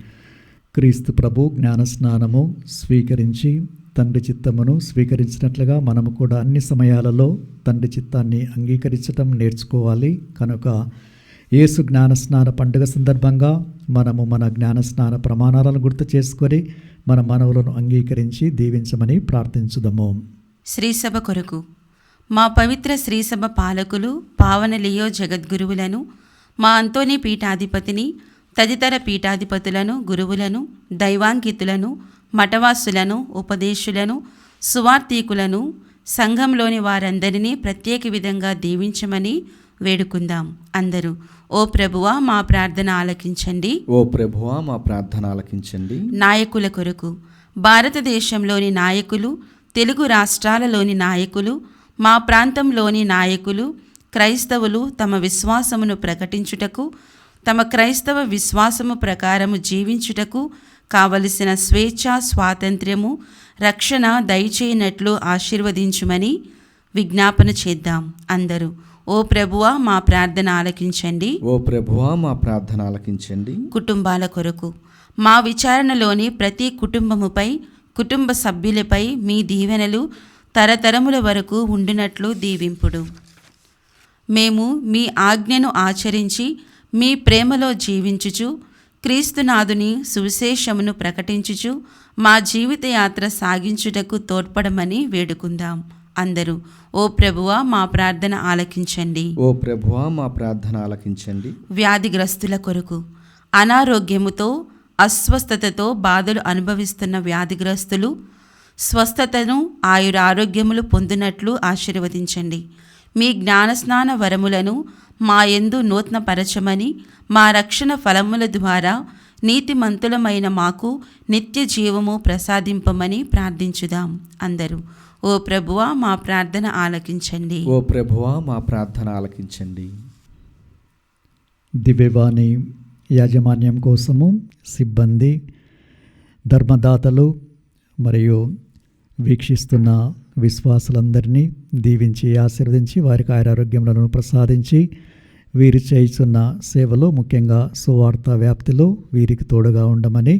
క్రీస్తు ప్రభు జ్ఞానస్నానము స్వీకరించి తండ్రి చిత్తమును స్వీకరించినట్లుగా మనము కూడా అన్ని సమయాలలో తండ్రి చిత్తాన్ని అంగీకరించటం నేర్చుకోవాలి. కనుక యేసు జ్ఞానస్నాన పండుగ సందర్భంగా మనము మన జ్ఞానస్నాన ప్రమాణాలను గుర్తు చేసుకొని మన మనవులను అంగీకరించి దీవించమని ప్రార్థించుదాము. శ్రీసభ కొరకు మా పవిత్ర శ్రీసభ పాలకులు పావన లియో జగద్గురువులను, మా అంతోని పీఠాధిపతిని, తదితర పీఠాధిపతులను, గురువులను, దైవాంకితులను, మఠవాసులను, ఉపదేశులను, సువార్థికులను, సంఘంలోని వారందరినీ ప్రత్యేక విధంగా దీవించమని వేడుకుందాం. అందరూ ఓ ప్రభువా మా ప్రార్థన ఆలకించండి. ఓ ప్రభువా మా ప్రార్థన ఆలకించండి. నాయకుల కొరకు భారతదేశంలోని నాయకులు, తెలుగు రాష్ట్రాలలోని నాయకులు, మా ప్రాంతంలోని నాయకులు, క్రైస్తవులు తమ విశ్వాసమును ప్రకటించుటకు, తమ క్రైస్తవ విశ్వాసము ప్రకారము జీవించుటకు కావలసిన స్వేచ్ఛ, స్వాతంత్ర్యము, రక్షణ దయచేయనట్లు ఆశీర్వదించుమని విజ్ఞాపన చేద్దాం. అందరూ ఓ ప్రభువా మా ప్రార్థన ఆలకించండి. ఓ ప్రభువా మా ప్రార్థన ఆలకించండి. కుటుంబాల కొరకు మా విచారణలోని ప్రతి కుటుంబముపై, కుటుంబ సభ్యులపై మీ దీవెనలు తరతరముల వరకు ఉండునట్లు దీవింపుడు. మేము మీ ఆజ్ఞను ఆచరించి మీ ప్రేమలో జీవించుచు, క్రీస్తునాథుని సువిశేషమును ప్రకటించుచు మా జీవిత యాత్ర సాగించుటకు తోడ్పడమని వేడుకుందాం. అందరూ ఓ ప్రభువా మా ప్రార్థన ఆలకించండి. ఓ ప్రభువా మా ప్రార్థన ఆలకించండి. వ్యాధిగ్రస్తుల కొరకు అనారోగ్యముతో, అస్వస్థతతో బాధలు అనుభవిస్తున్న వ్యాధిగ్రస్తులు స్వస్థతను, ఆయురారోగ్యములు పొందినట్లు ఆశీర్వదించండి. మీ జ్ఞానస్నాన వరములను మా యందు నూతనపరచమని, మా రక్షణ ఫలముల ద్వారా నీతిమంతులమైన మాకు నిత్య జీవము ప్రసాదింపమని ప్రార్థించుదాం. అందరూ ఓ ప్రభువా మా ప్రార్థన ఆలకించండి. ఓ ప్రభువా మా ప్రార్థన ఆలకించండి. దివ్యవాణి యాజమాన్యం కోసము సిబ్బంది, ధర్మదాతలు మరియు వీక్షిస్తున్న విశ్వాసులందరినీ దీవించి ఆశీర్వదించి వారికి ఆరోగ్యములను ప్రసాదించి వీరు చేస్తున్న సేవలో, ముఖ్యంగా సువార్త వ్యాప్తిలో వీరికి తోడుగా ఉండమని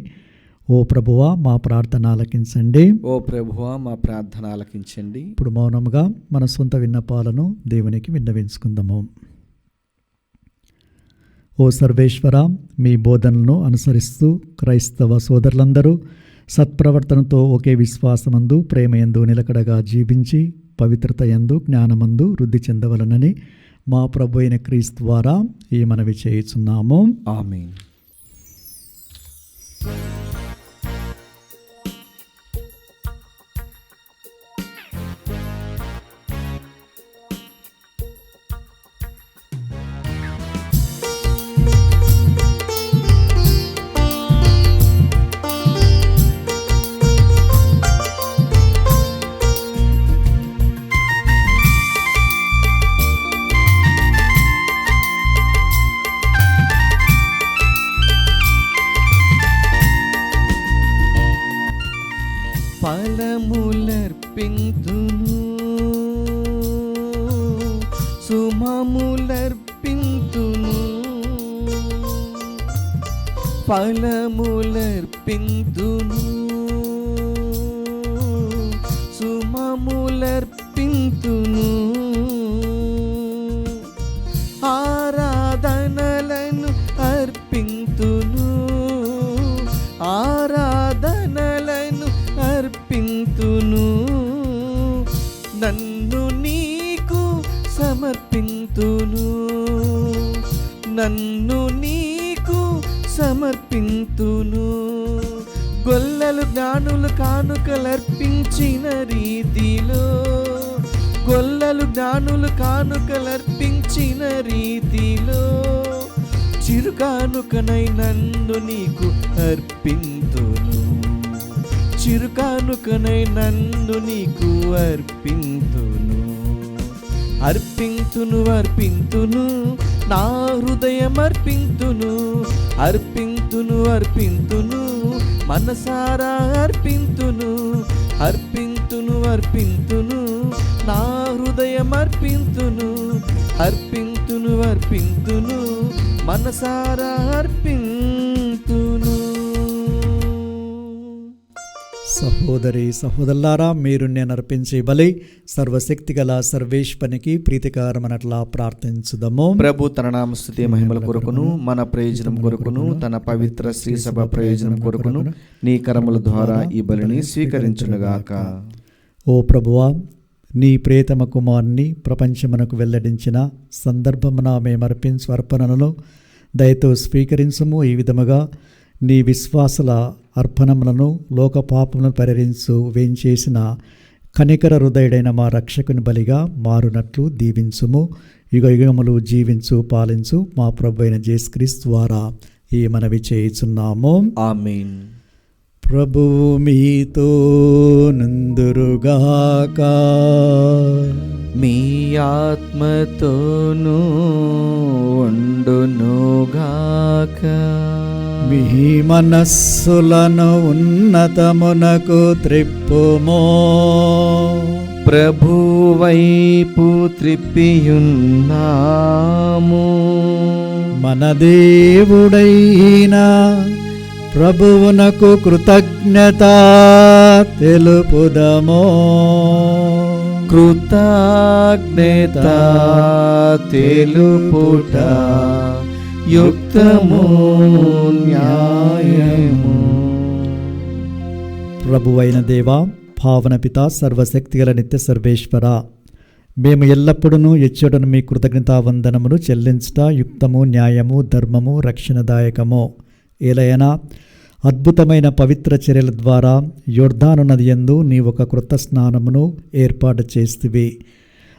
ఓ ప్రభువా మా ప్రార్థన ఆలకించండి. ఓ ప్రభువా మా ప్రార్థన ఆలకించండి. ఇప్పుడు మౌనంగా మన సొంత విన్నపాలను దేవునికి విన్నవించుకుందాము. ఓ సర్వేశ్వర, మీ బోధనలను అనుసరిస్తూ క్రైస్తవ సోదరులందరూ సత్ప్రవర్తనతో ఒకే విశ్వాసమందు, ప్రేమయందు నిలకడగా జీవించి పవిత్రత యందు, జ్ఞానమందు వృద్ధి చెందవలనని మా ప్రభు అయిన క్రీస్తు ద్వారా ఈ మనవి చేయుచున్నాము. ఆమేన్. ఫలములర్పింతును, సుమములర్పింతును. ఫలములర్పింతును, సుమములర్పింతును. ఆరాధనలను అర్పింతును, ఆరాధనలను అర్పింతును. నన్ను నీకు సమర్పింతును, నన్ను నీకు సమర్పింతును. గొల్లలు జ్ఞానులు కానుకలర్పించిన రీతిలో, గొల్లలు జ్ఞానులు కానుకలర్పించిన రీతిలో చిరుకానుకనై నన్ను నీకు అర్పింతును, చిరుకానుకనై నన్ను నీకు అర్పింతును. అర్పింతును అర్పింతును నా హృదయం అర్పింతును, అర్పింతును అర్పింతును మనసారా అర్పింతును, అర్పింతును అర్పింతును నా హృదయం అర్పింతును, అర్పింతును అర్పింతును మనసారా అర్పింతును. సహోదరి సహోదరులారా, మీరు నేను అర్పించే బలి సర్వశక్తి గల సర్వేశ్వనికి ప్రీతికరమనట్లా ప్రార్థించుదము. ప్రభు తన నామస్తుతి మహిమల కొరకును మన ప్రయోజనం కొరకును తన పవిత్ర శ్రీ సభ ప్రయోజనం కొరకును నీ కరముల ద్వారా ఈ బలిని స్వీకరించునుగాక. ఓ ప్రభువా, నీ ప్రియతమ కుమారుని ప్రపంచమునకు వెల్లడించిన సందర్భమున మేమర్పించు అర్పణలను దయతో స్వీకరించుము. ఈ విధముగా నీ విశ్వాసుల అర్పణములను లోక పాపములను పరిహరించు వేంచేసిన కనికర హృదయుడైన మా రక్షకుని బలిగా మారునట్లు దీవించుము. యుగ యుగములు జీవించు పాలించు మా ప్రభు అయిన యేసుక్రీస్తు ద్వారా ఈ మనవి చేయుచున్నాము. ఆమేన్. ప్రభువు మీతో నుందురుగాక. మీ ఆత్మతోనూ ఉండునుగాక. మీ మనస్సులను ఉన్నతమునకు త్రిప్పుమో. ప్రభు వైపు త్రిప్పియున్నాము. మన దేవుడైన ప్రభువునకు కృతజ్ఞత తెలుపుదమో. కృతజ్ఞత తెలుపుట యుక్తము న్యాయము. ప్రభువైన దేవా, భావన పిత, సర్వశక్తిగల నిత్య సర్వేశ్వర, మేము ఎల్లప్పుడూ ఎచ్చటను మీ కృతజ్ఞతా వందనములు చెల్లించుట యుక్తము, న్యాయము, ధర్మము, రక్షణదాయకము. ఏలయనా అద్భుతమైన పవిత్ర చర్యల ద్వారా యొర్దాను నది యందు నీ ఒక క్రొత్త స్నానమును ఏర్పాటు చేస్తివి.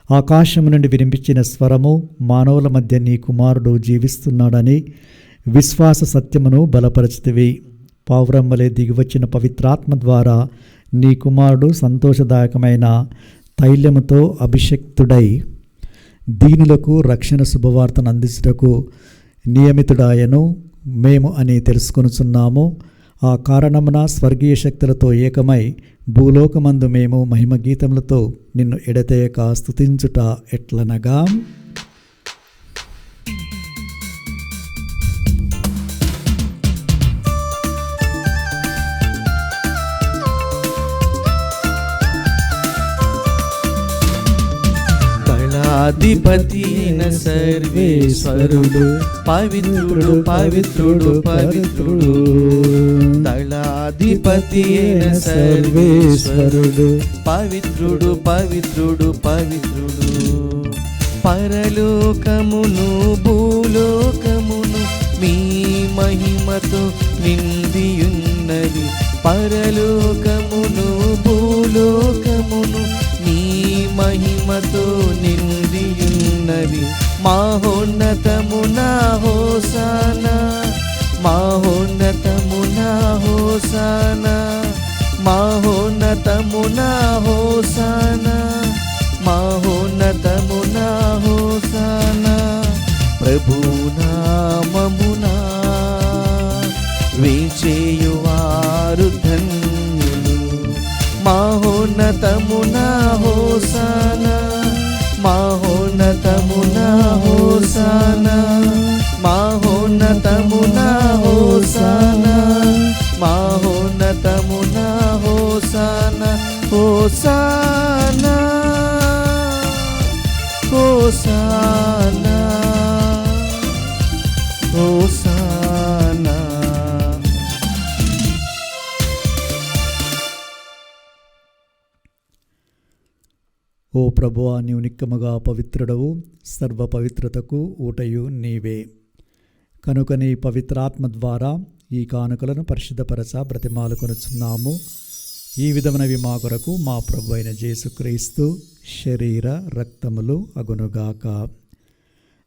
ఆకాశము నుండి వినిపించిన స్వరము మానవుల మధ్య నీ కుమారుడు జీవిస్తున్నాడని విశ్వాస సత్యమును బలపరచితివి. పావురమ్మలే దిగివచ్చిన పవిత్రాత్మ ద్వారా నీ కుమారుడు సంతోషదాయకమైన తైలముతో అభిషక్తుడై దీనులకు రక్షణ శుభవార్తను అందించుటకు నియమితుడాయను మేము అని తెలుసుకొనుచున్నాము. ఆ కారణమున స్వర్గీయ శక్తులతో ఏకమై భూలోకమందు మేము మహిమ గీతములతో నిన్ను ఎడతెయక స్తుతించుట ఎట్లనగా, అధిపతి అయిన సర్వేశ్వరుడు పవిత్రుడు పవిత్రుడు పవిత్రుడు. దళాధిపతి అయిన సర్వేశ్వరుడు పవిత్రుడు పవిత్రుడు పవిత్రుడు. పరలోకమును భూలోకమును మీ మహిమతో నిండియున్నది. పరలోకమును భూలోకమును నీ మహిమతో నిండియున్నది. మహోన్నతమున హోసానా, మహోన్నతమున హోసానా, మహోన్నతమున హోసానా, మహోన్నతమున హోసానా. ప్రభునామమునా వేచేయువారు ధన్యులు. మహోన్నతమున హోసానా, మహోన్నతమున హోసానా, మహోన్నతమున హోసానా, మహోన్నతమున హోసానా. Hosanna hosanna hosanna. ఓ ప్రభువా, నీవు నిక్కముగా పవిత్రుడవు, సర్వ పవిత్రతకు ఊటయు నీవే. కనుక నీ పవిత్రాత్మ ద్వారా ఈ కానుకలను పరిశుద్ధపరచ బ్రతిమాలుకొనుచున్నాము. ఈ విధమైనవి మా కొరకు మా ప్రభు అయిన యేసుక్రీస్తు శరీర రక్తములు అగునుగాక.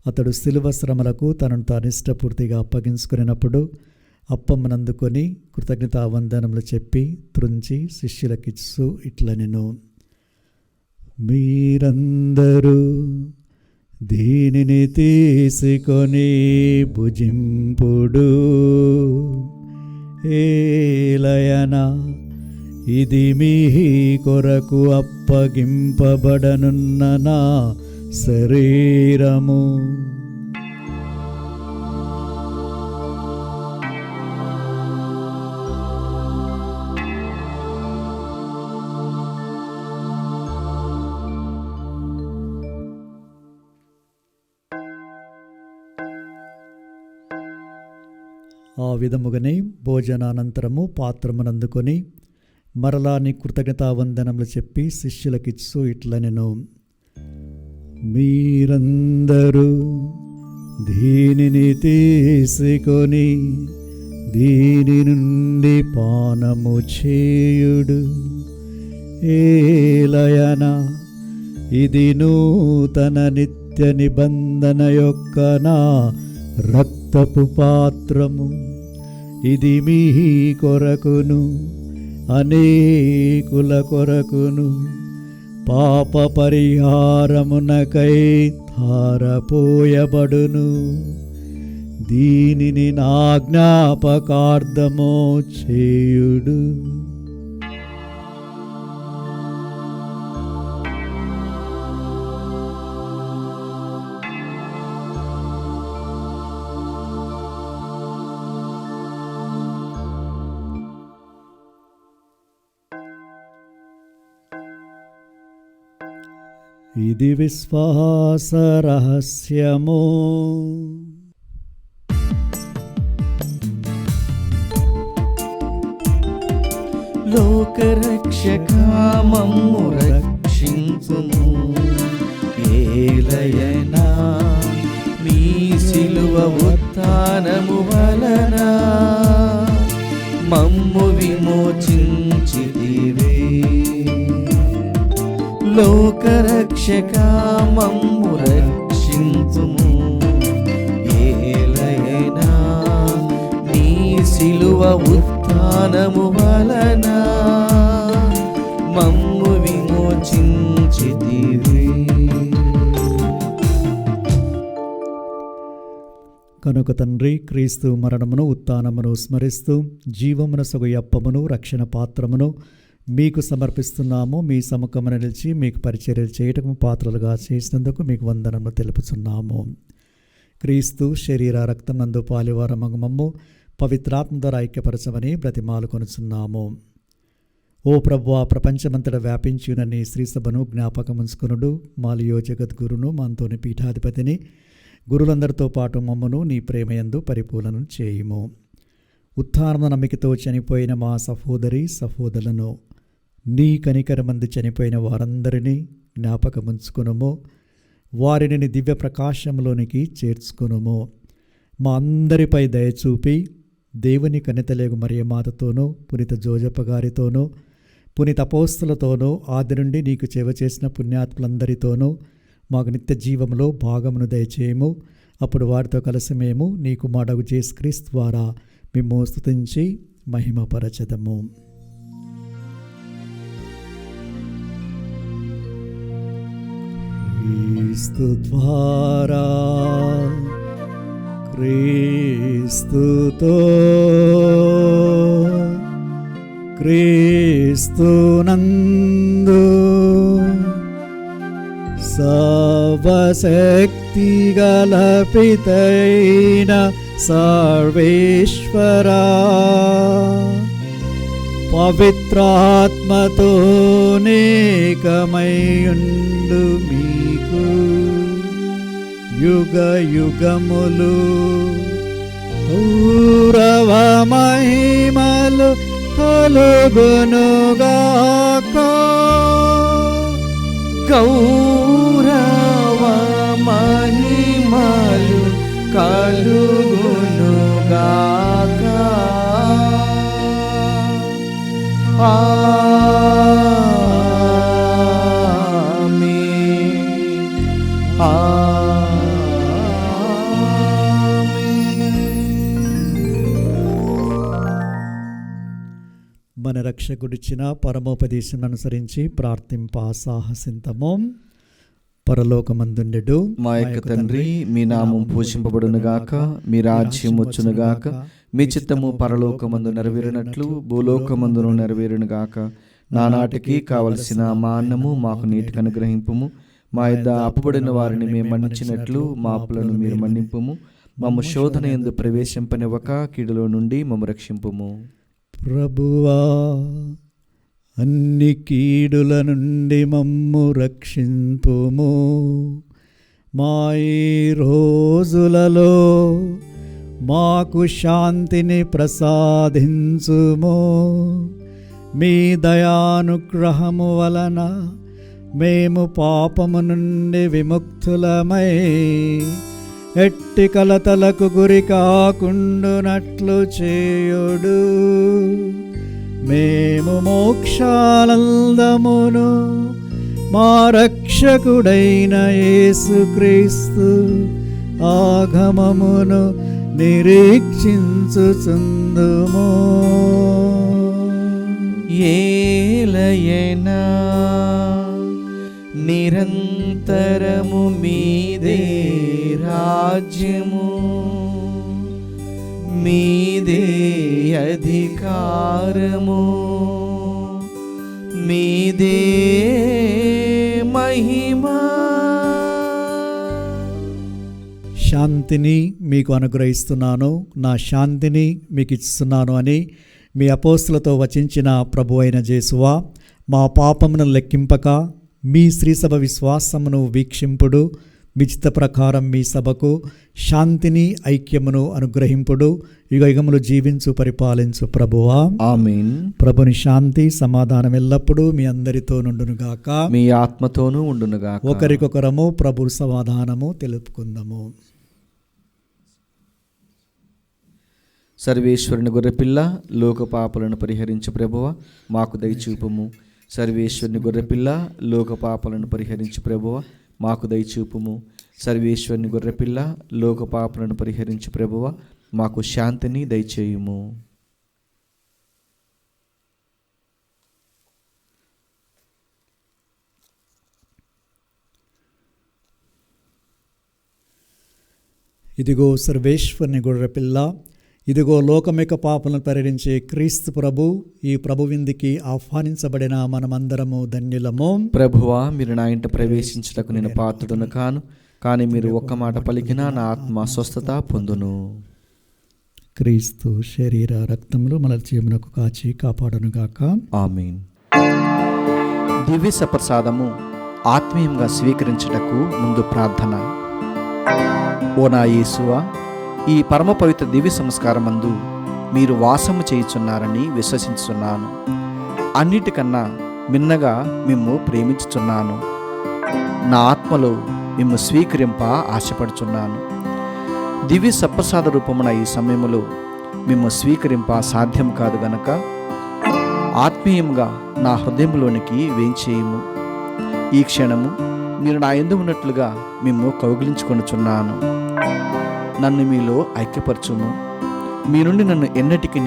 అతడు శిలువ శ్రమలకు తనను తాను ఇష్టపూర్తిగా అప్పగించుకున్నప్పుడు అప్పమ్మనందుకొని కృతజ్ఞతావందనములు చెప్పి త్రుంచి శిష్యులకిచ్చు ఇట్లనెను, మీరందరూ దీనిని తీసుకొని భుజింపుడు. ఏలయనా ఇది మీ కొరకు అప్పగింపబడనున్న నా శరీరము. ఆ విధముగానే భోజనానంతరము పాత్రమునందుకొని మరలా నీ కృతజ్ఞతావందనములు చెప్పి శిష్యులకిచ్చు ఇట్లనెను, మీరందరూ దీనిని తీసుకొని దీని నుండి పానము చేయుడు. ఏలయన ఇది నూతన నిత్య నిబంధన యొక్క నా రక్తపు పాత్రము. ఇది మీ కొరకును అనేకుల కొరకును పాప పరిహారమునకై ధారపోయబడును. దీనిని నా జ్ఞాపకార్థము చేయుడు. ఇది విశ్వాస రహస్యము. లోకరక్షకా మమ్ము రక్షించుము. ఏలయనా మీ సిలువ ఉత్థానము వలన మమ్ము విమోచించితివే. లోకరక్షకా మమ్ము రక్షించుము. ఏలయనా నీ సిలువ ఉత్థానము వలన మమ్ము విమోచించితివే. కనుక తండ్రి, క్రీస్తు మరణమును ఉత్థానమును స్మరిస్తూ జీవమునసగు అప్పమును రక్షణ పాత్రమును మీకు సమర్పిస్తున్నాము. మీ సముఖమున నిలిచి మీకు పరిచర్యలు చేయటము పాత్రలుగా చేసినందుకు మీకు వందనము తెలుపుచున్నాము. క్రీస్తు శరీర రక్తం నందు పాలివారమగు మమ్ము పవిత్రాత్మ ద్వారా ఐక్యపరచమని బ్రతిమాలు కొనుచున్నాము. ఓ ప్రభువా, ప్రపంచమంతటా వ్యాపించి ఉన్న నీ శ్రీ సభను జ్ఞాపకముంచుకునుడు. మాలియో జగద్గురును మాంతోని పీఠాధిపతిని గురులందరితో పాటు మమ్మను నీ ప్రేమయందు పరిపూర్ణను చేయుము. ఉత్థాన నమ్మికతో చనిపోయిన మా సహోదరులను నీ కనికరమందు చనిపోయిన వారందరినీ జ్ఞాపకముంచుకునుము. వారిని నీ దివ్య ప్రకాశంలోనికి చేర్చుకునుము. మా అందరిపై దయచూపి దేవుని కనితలేగు మరియమాతతోనూ పునీత జోజప్ప గారితోనూ పునీత అపోస్తలతోనూ ఆది నుండి నీకు సేవ చేసిన పుణ్యాత్ములందరితోనూ మాకు నిత్య జీవంలో భాగమును దయచేయము. అప్పుడు వారితో కలిసి మేము నీ కుమారుడగు యేసుక్రీస్తు ద్వారా మేము స్తుతించి మహిమపరచెదము. క్రీస్తు ద్వారా క్రీస్తుతో క్రీస్తునందు సర్వశక్తి గల పితైన సర్వేశ్వరా, పవిత్రాత్మతో నేకమయుండు మీకు యుగ యుగములు గౌరవ మహిమలు కలుగునుగాక. గౌరవ మహిమలు కలుగునుగాక. మన రక్షకుడిచ్చిన పరమోపదేశం అనుసరించి ప్రార్థింప సాహసింతము. పరలోకమందుండెడు మా యొక్క తండ్రి, మీ నామం పూజింపబడునుగాక, మీ రాజ్యం వచ్చునుగాక, మీ చిత్తము పరలోకమందు నెరవేరినట్లు భూలోకమందును నెరవేరునుగాక. నానాటికి కావలసిన మా అన్నము మాకు నీటికి అనుగ్రహింపుము. మా యొద్ద అప్పుబడిన వారిని మేము మన్నించినట్లు మా అప్పులను మీరు మన్నింపుము. మమ్ము శోధన యందు ప్రవేశింపనివ్వక కీడులో నుండి మమ్ము రక్షింపుము. ప్రభువా, అన్ని కీడుల నుండి మమ్ము రక్షింపుము. మా ఈ రోజులలో మాకు శాంతిని ప్రసాదించుము. మీ దయానుగ్రహము వలన మేము పాపము నుండి విముక్తులమై ఎట్టి కలతలకు గురి కాకుండునట్లు చేయుడు. మేము మోక్షానందమును మా రక్షకుడైన యేసుక్రీస్తు ఆగమమును నిరీక్షించుచుందుము. ఏలయనా నిరంతరము మీదే రాజ్యము, మీదే అధికారము, మీదే మహిమా. శాంతిని మీకు అనుగ్రహిస్తున్నాను, నా శాంతిని మీకు ఇస్తున్నాను అని మీ అపోస్తులతో వచించిన ప్రభు అయిన యేసువా, మా పాపమును లెక్కింపక మీ శ్రీసభ విశ్వాసమును వీక్షింపుడు. మీ చిత్త ప్రకారం మీ సభకు శాంతిని ఐక్యమును అనుగ్రహింపుడు. యుగయుగములు జీవించు పరిపాలించు ప్రభువా, ఆమేన్. ప్రభుని శాంతి సమాధానం ఎల్లప్పుడూ మీ అందరితో నుండునుగాక, మీ ఆత్మతోనూ ఉండునుగాక. ఒకరికొకరము ప్రభు సమాధానము తెలుపుకుందాము. సర్వేశ్వరుని గొర్రెపిల్ల, లోక పాపలను పరిహరించు ప్రభువా, మాకు దయచూపుము. సర్వేశ్వరుని గొర్రెపిల్ల, లోక పాపలను పరిహరించు ప్రభువా, మాకు దయచూపుము. సర్వేశ్వరుని గొర్రెపిల్ల, లోక పాపలను పరిహరించు ప్రభువా, మాకు శాంతిని దయచేయుము. ఇదిగో సర్వేశ్వరుని గొర్రెపిల్ల, ఇదిగో లోకమిక పాపలను పరిహరించే క్రీస్తు ప్రభు. ఈ ప్రభు విందుకి ఆహ్వానించబడిన మనమందరము ధన్యులము. ప్రభువా, మీరు నా ఇంట ప్రవేశించుటకు నేను పాత్రుడను కాను, కానీ మీరు ఒక్క మాట పలికినా నా ఆత్మ స్వస్థత పొందును. క్రీస్తు శరీర రక్తములు మన జీవనకు కాచి కాపాడునుగాక, ఆమేన్. దివ్య సప్రసాదము ఆత్మీయంగా స్వీకరించుటకు ముందు ప్రార్థన. ఓ నా యేసువా, ఈ పరమ పవిత్ర దివ్య సంస్కారమందు మీరు వాసము చేయుచున్నారని విశ్వసించుచున్నాను. అన్నిటికన్నా మిన్నగా మిమ్ము ప్రేమించుచున్నాను. నా ఆత్మలో మిమ్ము స్వీకరింప ఆశపడుచున్నాను. దివ్య సప్రసాద రూపమున ఈ సమయములో మిమ్ము స్వీకరింప సాధ్యం కాదు గనక ఆత్మీయంగా నా హృదయంలోనికి వేంచేయము. ఈ క్షణము మీరు నా యందు ఉన్నట్లుగా మిమ్ము కౌగిలించుకొనుచున్నాను. నన్ను మీలో ఐక్యపరచుము. మీ నుండి నన్ను ఎన్నటికి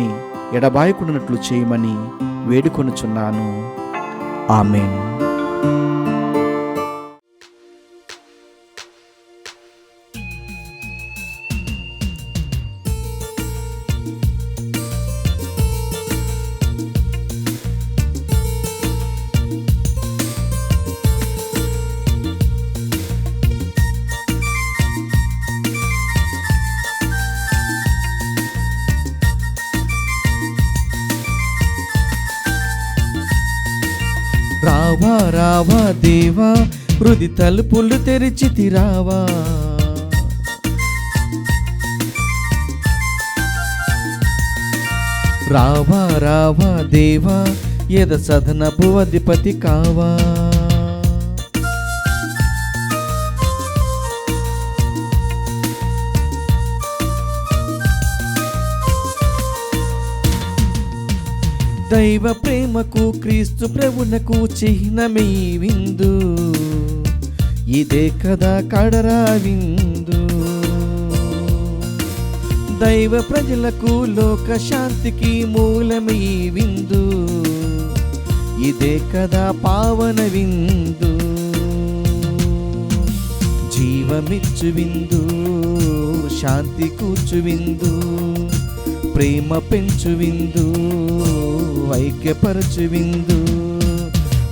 ఎడబాయకుండానట్లు చేయమని వేడుకొనుచున్నాను. ఆమేన్. రావా రావా దేవా, హృది తలుపులు తెరిచితి రావా. రావా రావా దేవా, ఎద సదనపు అధిపతి కావా. దైవ ప్రేమకు క్రీస్తు ప్రభునకు చిహ్నమే విందు, ఇదే కదా కడరా విందు. దైవ ప్రజలకు లోక శాంతికి మూలమే విందు, ఇదే కదా పావన విందు. జీవమిచ్చు విందు, శాంతి కూర్చు విందు, ప్రేమ పెంచు విందు, ఐక్యపరచు విందు.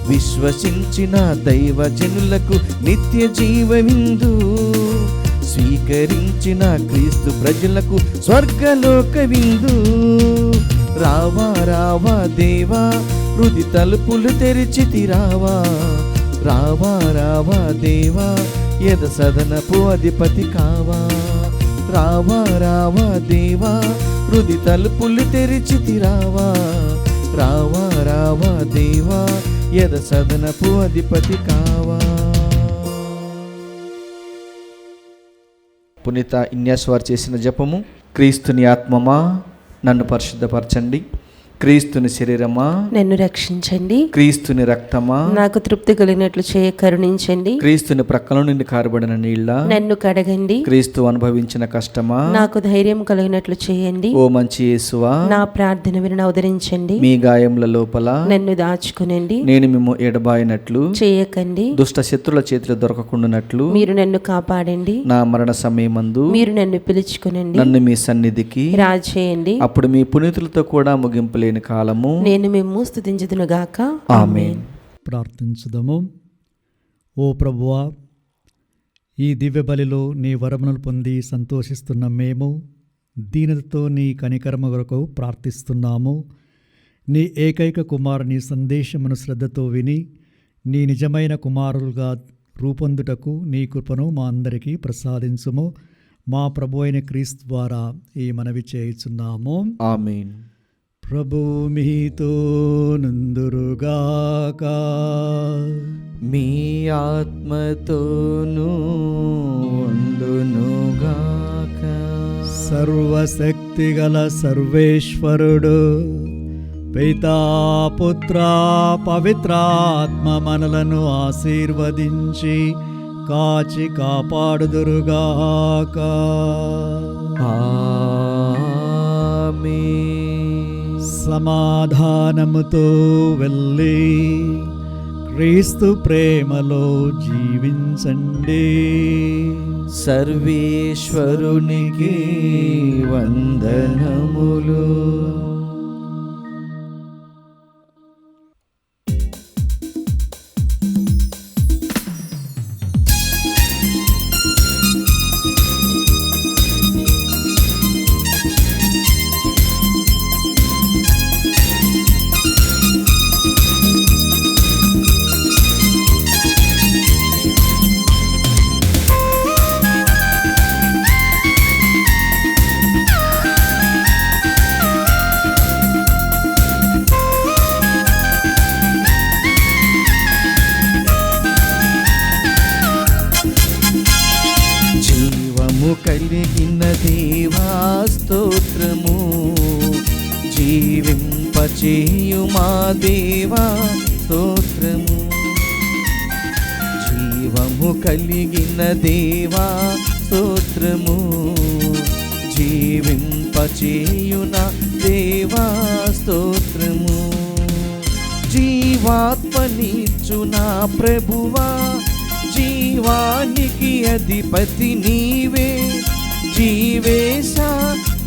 విశ్వసించిన దైవజనులకు నిత్య జీవ విందు, స్వీకరించిన క్రీస్తు ప్రజలకు స్వర్గలోక విందు. రావా రావా దేవా, హృది తలుపులు తెరిచితి రావా. రావా రావా దేవా, ఎద సదనపు అధిపతి కావా. రావా రావా దేవా, హృది తలుపులు తెరిచితి రావా. రావా రావా దేవా, ఎద సదనపు అధిపతి కావా. పునీత ఇన్యాస్ వారు చేసిన జపము. క్రీస్తుని ఆత్మమా నన్ను పరిశుద్ధపరచండి, క్రీస్తుని శరీరమా నన్ను రక్షించండి, క్రీస్తుని రక్తమా నాకు తృప్తి కలిగినట్లు చేయ కరుణించండి, క్రీస్తుని ప్రక్కల నుండి కారబడిన నీళ్ళ నన్ను కడగండి, క్రీస్తు అనుభవించిన కష్టమా నాకు ధైర్యం కలిగినట్లు చేయండి, ఓ మంచి యేసువా నా ప్రార్థన విని అవతరించండి, మీ గాయముల లోపల నన్ను దాచుకునండి, నేను మిమ్ము ఎడబాయినట్లు చేయకండి, దుష్ట శత్రుల చేతిలో దొరకకుండానట్లు మీరు నన్ను కాపాడండి, నా మరణ సమయమందు మీరు నన్ను పిలుచుకునండి, నన్ను మీ సన్నిధికి రాజేయండి, అప్పుడు మీ పునీతులతో కూడా ముగింపు లేని కాలము నేను మేము స్తుతించుదును గాక. ఆమేన్. ప్రార్థించుదము. ఓ ప్రభువా, ఈ దివ్య బలిలో నీ వరములను పొంది సంతోషిస్తున్న మేము దీనతతో నీ కనికరమ కొరకు ప్రార్థిస్తున్నాము. నీ ఏకైక కుమారుని సందేశమును శ్రద్ధతో విని నీ నిజమైన కుమారులుగా రూపొందుటకు నీ కృపను మా అందరికీ ప్రసాదించుము. మా ప్రభు అయిన క్రీస్తు ద్వారా ఈ మనవి చేయుచున్నాము. ఆమేన్. ప్రభు మీతో నుందురుగాక, మీ ఆత్మతోనూ ఉండునుగాక. సర్వశక్తిగల సర్వేశ్వరుడు పితా పుత్ర పవిత్రాత్మ మనలను ఆశీర్వదించి కాచి కాపాడుదురుగాక. ఆమేన్. సమాధానముతో వెళ్ళి క్రీస్తు ప్రేమలో జీవించండి. సర్వేశ్వరునికి వందనములు. కలిగిన దేవా స్తోత్రము, జీవింపచేయు మా దేవా స్తోత్రము. జీవము కలిగిన దేవా స్తోత్రము, జీవింపచేయు నా దేవా స్తోత్రము. జీవాత్మనిచ్చు నా ప్రభువా, జీవానికి అధిపతి నీవే. జీవేశ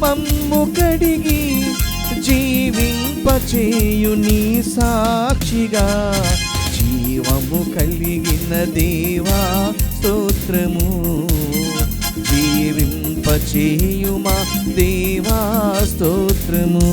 మమ్ము కడిగి జీవింపచేయు నీ సాక్షిగా. జీవము కలిగిన దేవా స్తోత్రము, జీవింపచేయు మా దేవా స్తోత్రము.